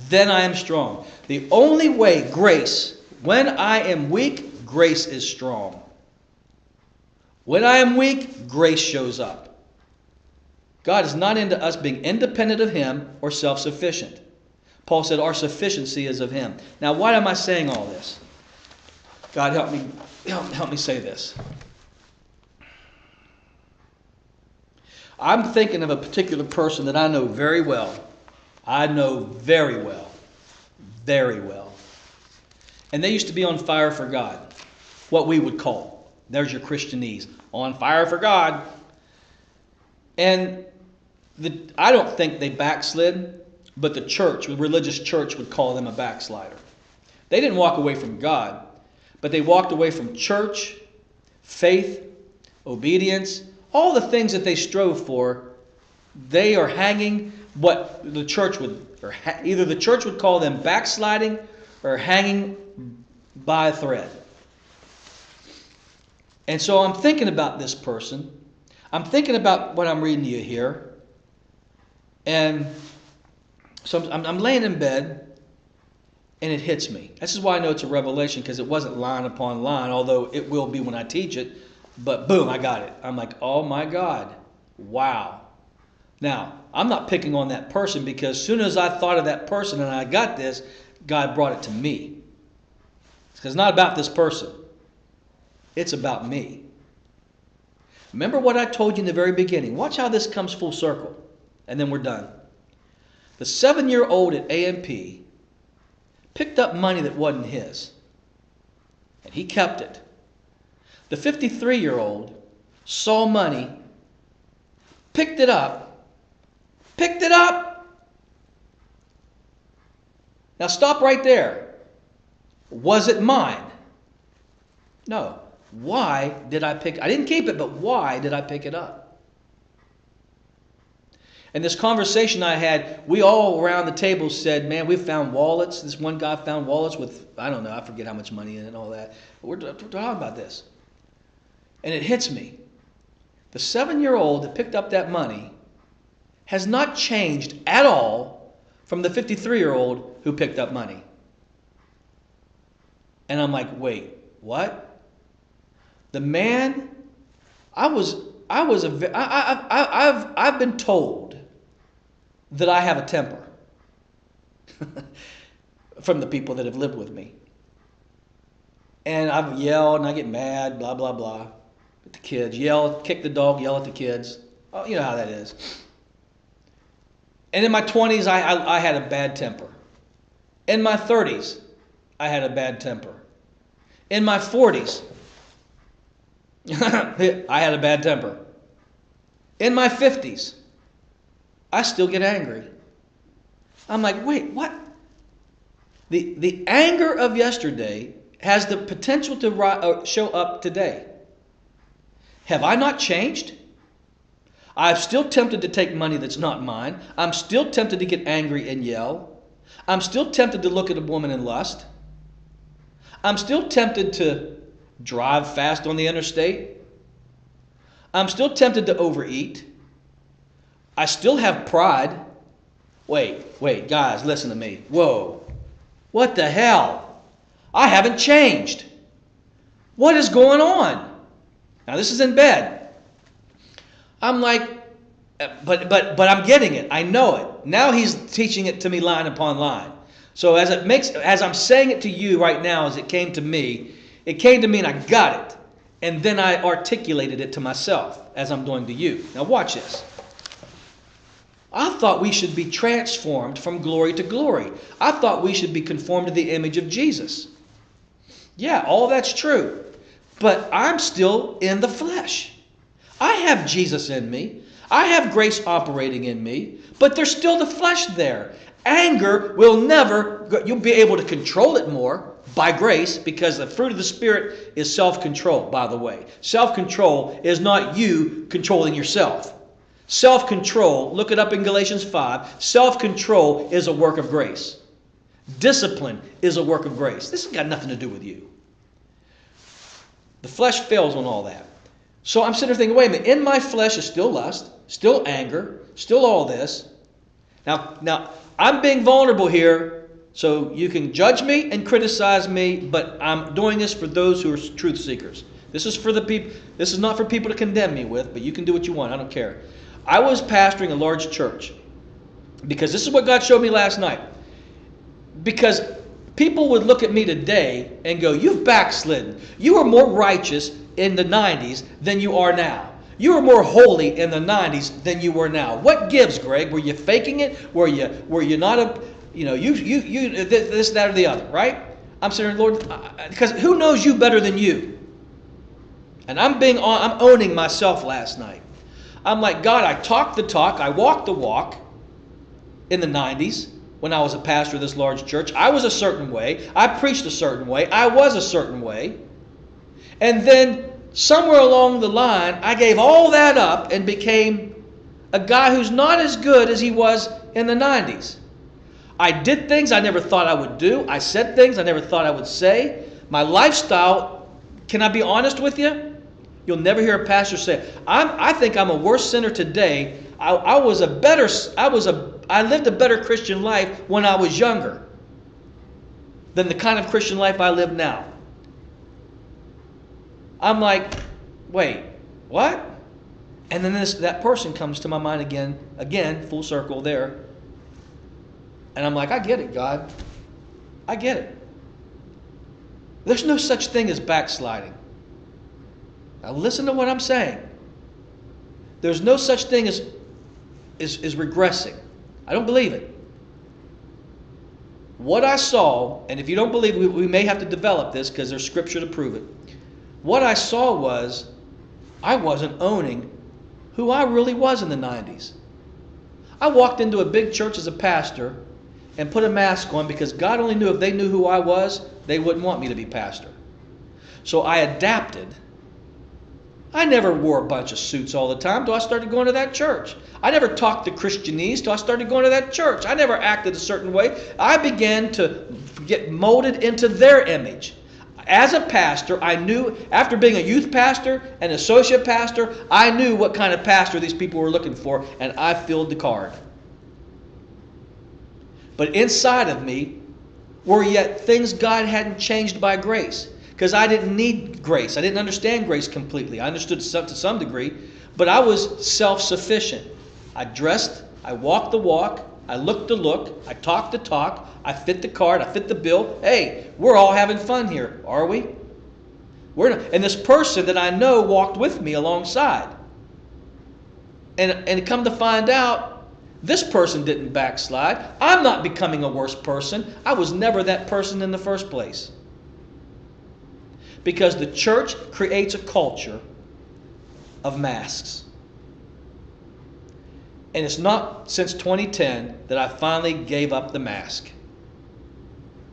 then I am strong. The only way grace, when I am weak, grace is strong. When I am weak, grace shows up. God is not into us being independent of Him or self-sufficient. Paul said our sufficiency is of Him. Now, why am I saying all this? God, help me say this. I'm thinking of a particular person that I know very well. I know very well. Very well. And they used to be on fire for God. What we would call, there's your Christianese, on fire for God. And I don't think they backslid, but the church, the religious church, would call them a backslider. They didn't walk away from God, but they walked away from church, faith, obedience, all the things that they strove for. They are hanging what the church would, or either the church would call them backsliding or hanging by a thread. And so I'm thinking about this person. I'm thinking about what I'm reading to you here. And so I'm laying in bed, And it hits me. This is why I know it's a revelation, because it wasn't line upon line, although it will be when I teach it. But boom, I got it. I'm like, oh my God, wow. Now, I'm not picking on that person, because as soon as I thought of that person and I got this, God brought it to me. It's not about this person. It's about me. Remember what I told you in the very beginning. Watch how this comes full circle. And then we're done. The 7-year-old at A&P picked up money that wasn't his. And he kept it. The 53-year-old saw money, picked it up. Picked it up. Now stop right there. Was it mine? No. Why did I pick it? I didn't keep it, but why did I pick it up? And this conversation I had, we all around the table said, man, we found wallets. This one guy found wallets with, I don't know, I forget how much money in it and all that. But we're talking about this. And it hits me. The 7-year-old that picked up that money has not changed at all from the 53-year-old who picked up money. And I'm like, wait, what? The man, I've been told that I have a temper from the people that have lived with me. And I've yelled and I get mad, blah, blah, blah. At the kids, yell, kick the dog, yell at the kids. Oh, you know how that is. And in my 20s, I had a bad temper. In my 30s, I had a bad temper. In my 40s, I had a bad temper. In my 50s, I still get angry. I'm like, wait, what? The anger of yesterday has the potential to show up today. Have I not changed? I'm still tempted to take money that's not mine. I'm still tempted to get angry and yell. I'm still tempted to look at a woman in lust. I'm still tempted to drive fast on the interstate. I'm still tempted to overeat. I still have pride. Wait, guys, listen to me. Whoa. What the hell? I haven't changed. What is going on? Now, this is in bed. I'm like, but I'm getting it. I know it. Now he's teaching it to me line upon line. So as I'm saying it to you right now, as it came to me and I got it. And then I articulated it to myself as I'm doing to you. Now watch this. I thought we should be transformed from glory to glory. I thought we should be conformed to the image of Jesus. Yeah, all that's true. But I'm still in the flesh. I have Jesus in me. I have grace operating in me. But there's still the flesh there. Anger will never, you'll be able to control it more by grace, because the fruit of the Spirit is self-control, by the way. Self-control is not you controlling yourself. Self-control, look it up in Galatians 5, self-control is a work of grace. Discipline is a work of grace. This has got nothing to do with you. The flesh fails on all that. So I'm sitting there thinking, wait a minute, in my flesh is still lust, still anger, still all this. Now I'm being vulnerable here, so you can judge me and criticize me, but I'm doing this for those who are truth seekers. This is for the people. This is not for people to condemn me with, but you can do what you want. I don't care. I was pastoring a large church because this is what God showed me last night. Because people would look at me today and go, you've backslidden. You were more righteous in the 90s than you are now. You were more holy in the 90s than you were now. What gives, Greg? Were you faking it? Were you not a, this, that, or the other, right? I'm saying, Lord, because who knows you better than you? And I'm owning myself last night. I'm like, God, I talked the talk, I walked the walk in the 90s when I was a pastor of this large church. I was a certain way. I preached a certain way. I was a certain way. And then somewhere along the line, I gave all that up and became a guy who's not as good as he was in the 90s. I did things I never thought I would do. I said things I never thought I would say. My lifestyle, can I be honest with you? You'll never hear a pastor say, I think I'm a worse sinner today. I lived a better Christian life when I was younger. than the kind of Christian life I live now. I'm like, wait, what? And then that person comes to my mind again, full circle there. And I'm like, I get it, God. I get it. There's no such thing as backsliding. Now listen to what I'm saying. There's no such thing as regressing. I don't believe it. What I saw, and if you don't believe it, we may have to develop this because there's scripture to prove it. What I saw was I wasn't owning who I really was in the 90s. I walked into a big church as a pastor and put a mask on because God only knew if they knew who I was, they wouldn't want me to be pastor. So I adapted. I never wore a bunch of suits all the time till I started going to that church. I never talked to Christianese till I started going to that church. I never acted a certain way. I began to get molded into their image. As a pastor, I knew, after being a youth pastor and associate pastor, I knew what kind of pastor these people were looking for, and I filled the card. But inside of me were yet things God hadn't changed by grace. Because I didn't need grace. I didn't understand grace completely. I understood to some degree, but I was self-sufficient. I dressed, I walked the walk, I looked the look, I talked the talk, I fit the card, I fit the bill. Hey, we're all having fun here, are we? We're not. And this person that I know walked with me alongside. And come to find out, this person didn't backslide. I'm not becoming a worse person. I was never that person in the first place. Because the church creates a culture of masks. And it's not since 2010 that I finally gave up the mask.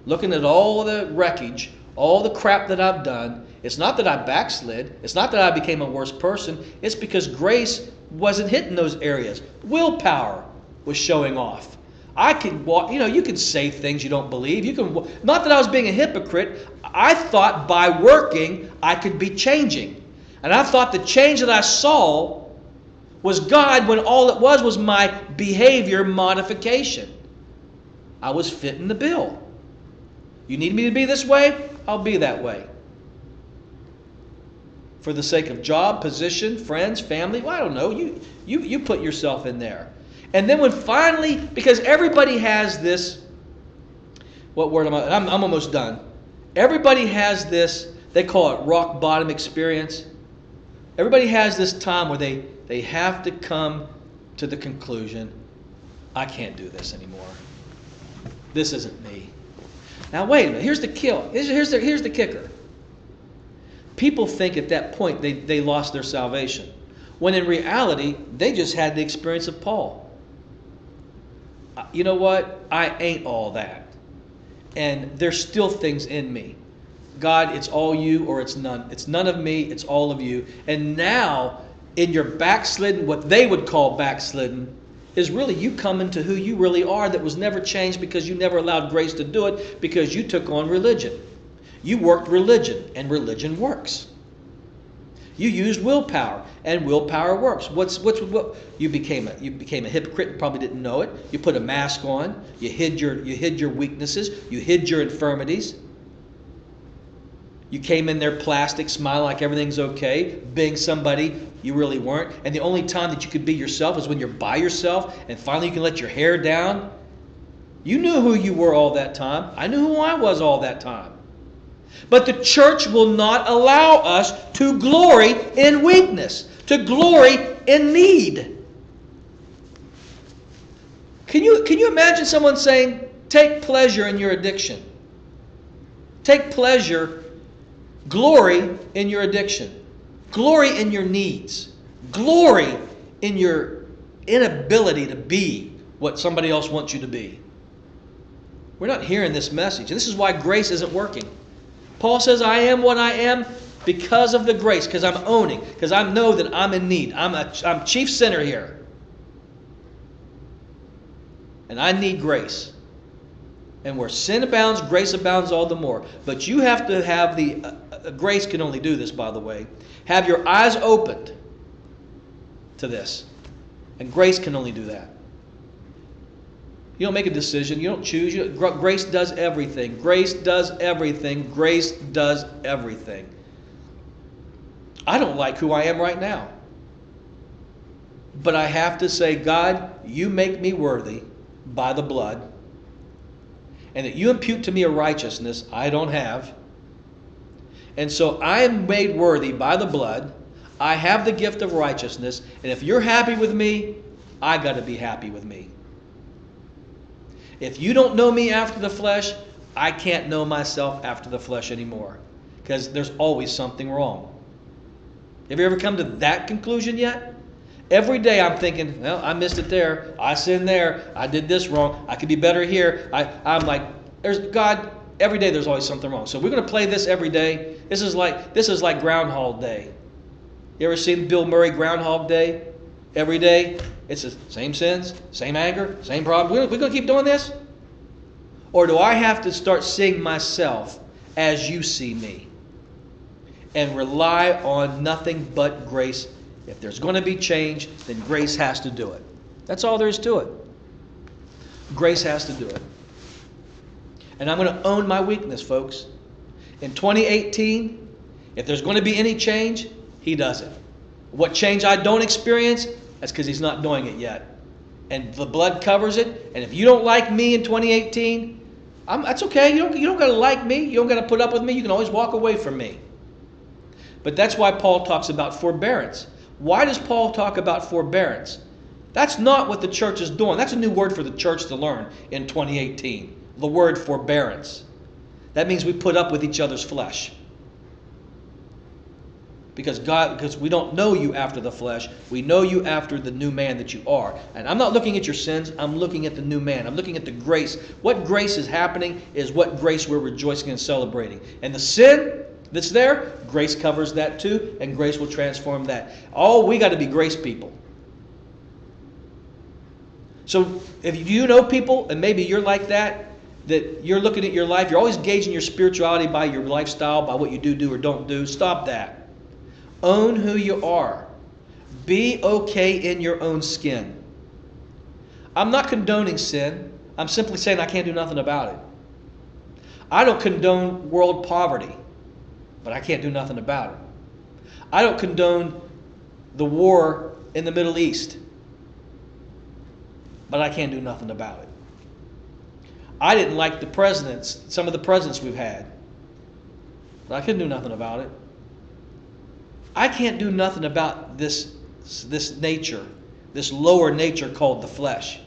Looking at all the wreckage, all the crap that I've done, it's not that I backslid. It's not that I became a worse person. It's because grace wasn't hitting those areas. Willpower was showing off. I could walk, you can say things you don't believe. Not that I was being a hypocrite. I thought by working I could be changing. And I thought the change that I saw was God when all it was my behavior modification. I was fitting the bill. You need me to be this way? I'll be that way. For the sake of job, position, friends, family, well, I don't know. You put yourself in there. And then when finally, because everybody has this, what word am I? I'm almost done. Everybody has this, they call it rock bottom experience. Everybody has this time where they have to come to the conclusion, I can't do this anymore. This isn't me. Now wait a minute, here's the kill. Here's the kicker. People think at that point they lost their salvation. When in reality, they just had the experience of Paul. You know what? I ain't all that. And there's still things in me. God, it's all you or it's none. It's none of me, it's all of you. And now, in your backslidden, what they would call backslidden, is really you coming to who you really are that was never changed because you never allowed grace to do it because you took on religion. You worked religion, and religion works. You used willpower, and willpower works. What you became a hypocrite and probably didn't know it. You put a mask on. You hid your weaknesses. You hid your infirmities. You came in there plastic, smiling like everything's okay, being somebody you really weren't. And the only time that you could be yourself is when you're by yourself, and finally you can let your hair down. You knew who you were all that time. I knew who I was all that time. But the church will not allow us to glory in weakness, to glory in need. Can you imagine someone saying, take pleasure in your addiction? Take pleasure, glory in your addiction. Glory in your needs. Glory in your inability to be what somebody else wants you to be. We're not hearing this message. And this is why grace isn't working. Paul says, I am what I am because of the grace, because I'm owning, because I know that I'm in need. I'm chief sinner here. And I need grace. And where sin abounds, grace abounds all the more. But you have to have grace can only do this, by the way. Have your eyes opened to this. And grace can only do that. You don't make a decision. You don't choose. Grace does everything. Grace does everything. Grace does everything. I don't like who I am right now. But I have to say, God, you make me worthy by the blood. And that you impute to me a righteousness I don't have. And so I am made worthy by the blood. I have the gift of righteousness. And if you're happy with me, I got to be happy with me. If you don't know me after the flesh, I can't know myself after the flesh anymore. Because there's always something wrong. Have you ever come to that conclusion yet? Every day I'm thinking, well, I missed it there. I sinned there. I did this wrong. I could be better here. I'm like, there's God. Every day there's always something wrong. So we're going to play this every day. This is like Groundhog Day. You ever seen Bill Murray Groundhog Day? Every day it's the same sins, same anger, same problem. We're going to keep doing this? Or do I have to start seeing myself as you see me and rely on nothing but grace? If there's going to be change, then grace has to do it. That's all there is to it. Grace has to do it. And I'm going to own my weakness, folks. In 2018, if there's going to be any change, He does it. What change I don't experience, that's because He's not doing it yet. And the blood covers it. And if you don't like me in 2018, that's okay. You don't got to like me. You don't got to put up with me. You can always walk away from me. But that's why Paul talks about forbearance. Why does Paul talk about forbearance? That's not what the church is doing. That's a new word for the church to learn in 2018. The word forbearance. That means we put up with each other's flesh. Because we don't know you after the flesh. We know you after the new man that you are. And I'm not looking at your sins. I'm looking at the new man. I'm looking at the grace. What grace is happening is what grace we're rejoicing and celebrating. And the sin that's there, grace covers that too, and grace will transform that. We got to be grace people. So if you know people, and maybe you're like that you're looking at your life, you're always gauging your spirituality by your lifestyle, by what you do or don't do, stop that. Own who you are. Be okay in your own skin. I'm not condoning sin. I'm simply saying I can't do nothing about it. I don't condone world poverty, but I can't do nothing about it. I don't condone the war in the Middle East, but I can't do nothing about it. I didn't like some of the presidents we've had, but I couldn't do nothing about it. I can't do nothing about this nature, this lower nature called the flesh.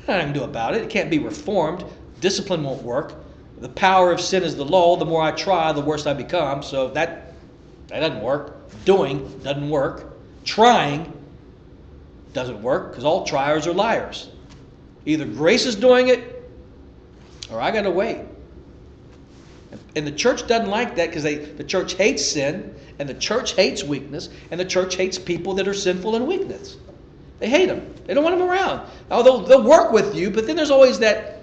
Nothing I can do about it. It can't be reformed. Discipline won't work. The power of sin is the law. The more I try, the worse I become. So that doesn't work. Doing doesn't work. Trying doesn't work, because all triers are liars. Either grace is doing it, or I got to wait. And the church doesn't like that, because the church hates sin, and the church hates weakness, and the church hates people that are sinful in weakness. They hate them. They don't want them around. Oh, they'll work with you, but then there's always that,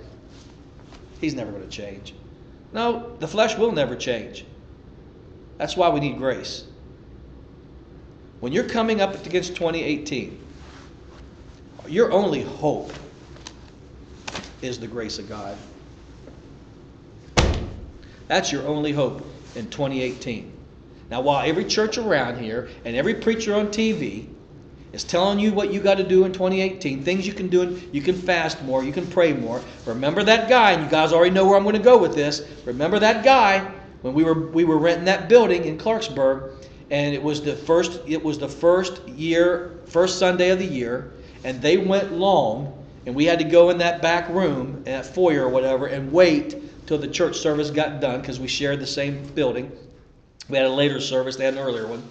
he's never going to change. No, the flesh will never change. That's why we need grace. When you're coming up against 2018, your only hope is the grace of God. That's your only hope in 2018. Now, while every church around here and every preacher on TV is telling you what you got to do in 2018, things you can do, you can fast more, you can pray more. Remember that guy, and you guys already know where I'm going to go with this. Remember that guy when we were renting that building in Clarksburg, and it was the first Sunday of the year, and they went long, and we had to go in that back room, that foyer or whatever, and wait till the church service got done, because we shared the same building. We had a later service, they had an earlier one.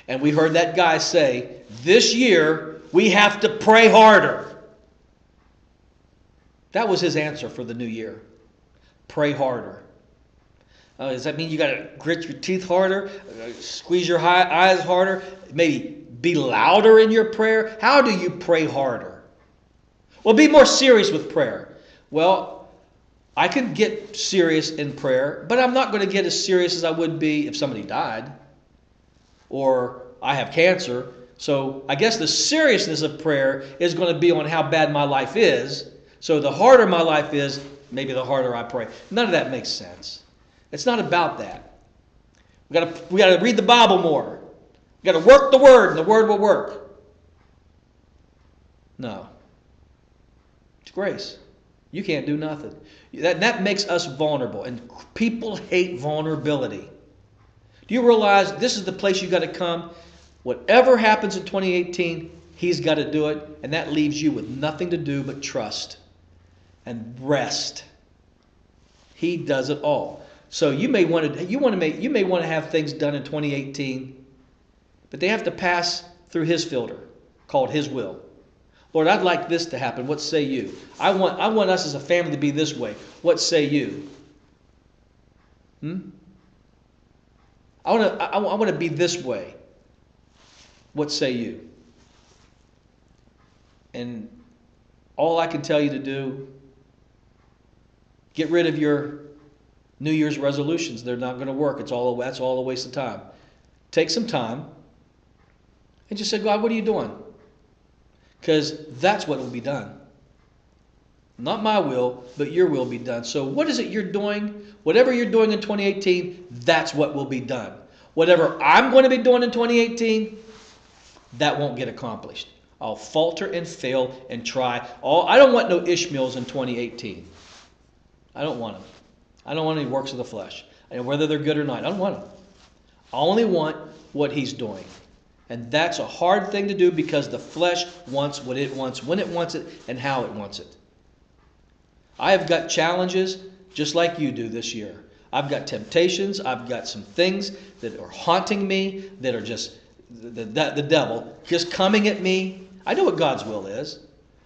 And we heard that guy say, this year we have to pray harder. That was his answer for the new year. Pray harder. Does that mean you got to grit your teeth harder? Squeeze your eyes harder? Maybe be louder in your prayer? How do you pray harder? Well, be more serious with prayer. Well, I can get serious in prayer, but I'm not going to get as serious as I would be if somebody died or I have cancer. So I guess the seriousness of prayer is going to be on how bad my life is. So the harder my life is, maybe the harder I pray. None of that makes sense. It's not about that. We got to read the Bible more. We got to work the Word, and the Word will work. No. It's grace. You can't do nothing. That makes us vulnerable, and people hate vulnerability. Do you realize this is the place you got to come? Whatever happens in 2018, He's got to do it, and that leaves you with nothing to do but trust and rest. He does it all. So you may want to have things done in 2018, but they have to pass through His filter, called His will. Lord, I'd like this to happen. What say you? I want us as a family to be this way. What say you? I want to be this way. What say you? And all I can tell you to do, get rid of your New Year's resolutions. They're not going to work. That's all a waste of time. Take some time and just say, God, what are you doing? Because that's what will be done. Not my will, but your will be done. So what is it you're doing? Whatever you're doing in 2018, that's what will be done. Whatever I'm going to be doing in 2018, that won't get accomplished. I'll falter and fail and try. I don't want no Ishmaels in 2018. I don't want them. I don't want any works of the flesh. And whether they're good or not, I don't want them. I only want what He's doing. And that's a hard thing to do because the flesh wants what it wants, when it wants it, and how it wants it. I have got challenges just like you do this year. I've got temptations. I've got some things that are haunting me, that are just the devil just coming at me. I know what God's will is,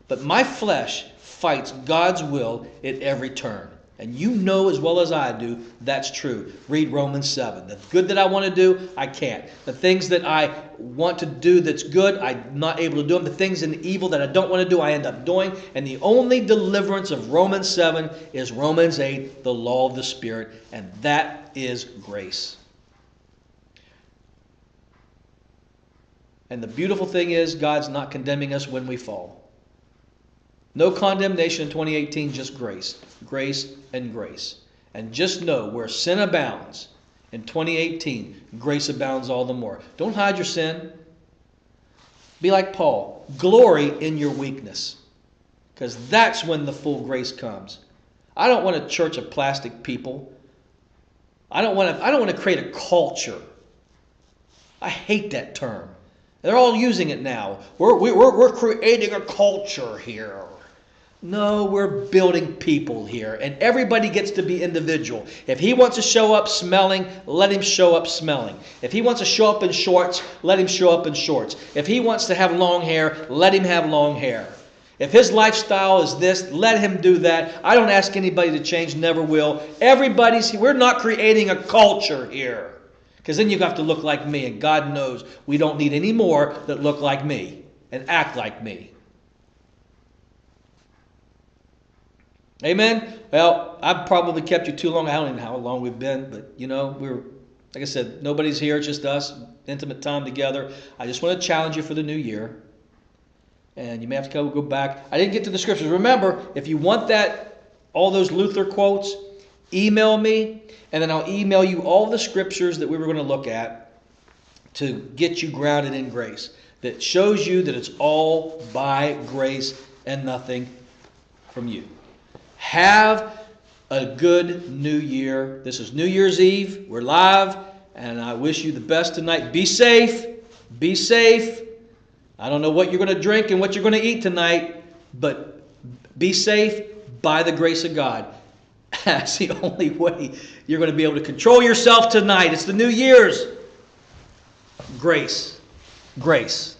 but my flesh fights God's will at every turn. And you know as well as I do, that's true. Read Romans 7. The good that I want to do, I can't. The things that I want to do that's good, I'm not able to do them. The things in the evil that I don't want to do, I end up doing. And the only deliverance of Romans 7 is Romans 8, the law of the Spirit. And that is grace. And the beautiful thing is, God's not condemning us when we fall. No condemnation in 2018, just grace. Grace and grace. And just know where sin abounds in 2018, grace abounds all the more. Don't hide your sin. Be like Paul. Glory in your weakness. Because that's when the full grace comes. I don't want a church of plastic people. I don't want to create a culture. I hate that term. They're all using it now. We're creating a culture here. No, we're building people here, and everybody gets to be individual. If he wants to show up smelling, let him show up smelling. If he wants to show up in shorts, let him show up in shorts. If he wants to have long hair, let him have long hair. If his lifestyle is this, let him do that. I don't ask anybody to change, never will. We're not creating a culture here, because then you have to look like me, and God knows we don't need any more that look like me and act like me. Amen? Well, I've probably kept you too long. I don't even know how long we've been, but like I said, nobody's here. It's just us, intimate time together. I just want to challenge you for the new year. And you may have to go back. I didn't get to the scriptures. Remember, if you want all those Luther quotes, email me, and then I'll email you all the scriptures that we were going to look at to get you grounded in grace. That shows you that it's all by grace and nothing from you. Have a good new year. This is New Year's Eve. We're live, and I wish you the best tonight. Be safe. Be safe. I don't know what you're going to drink and what you're going to eat tonight, but be safe by the grace of God. That's the only way you're going to be able to control yourself tonight. It's the New Year's. Grace. Grace.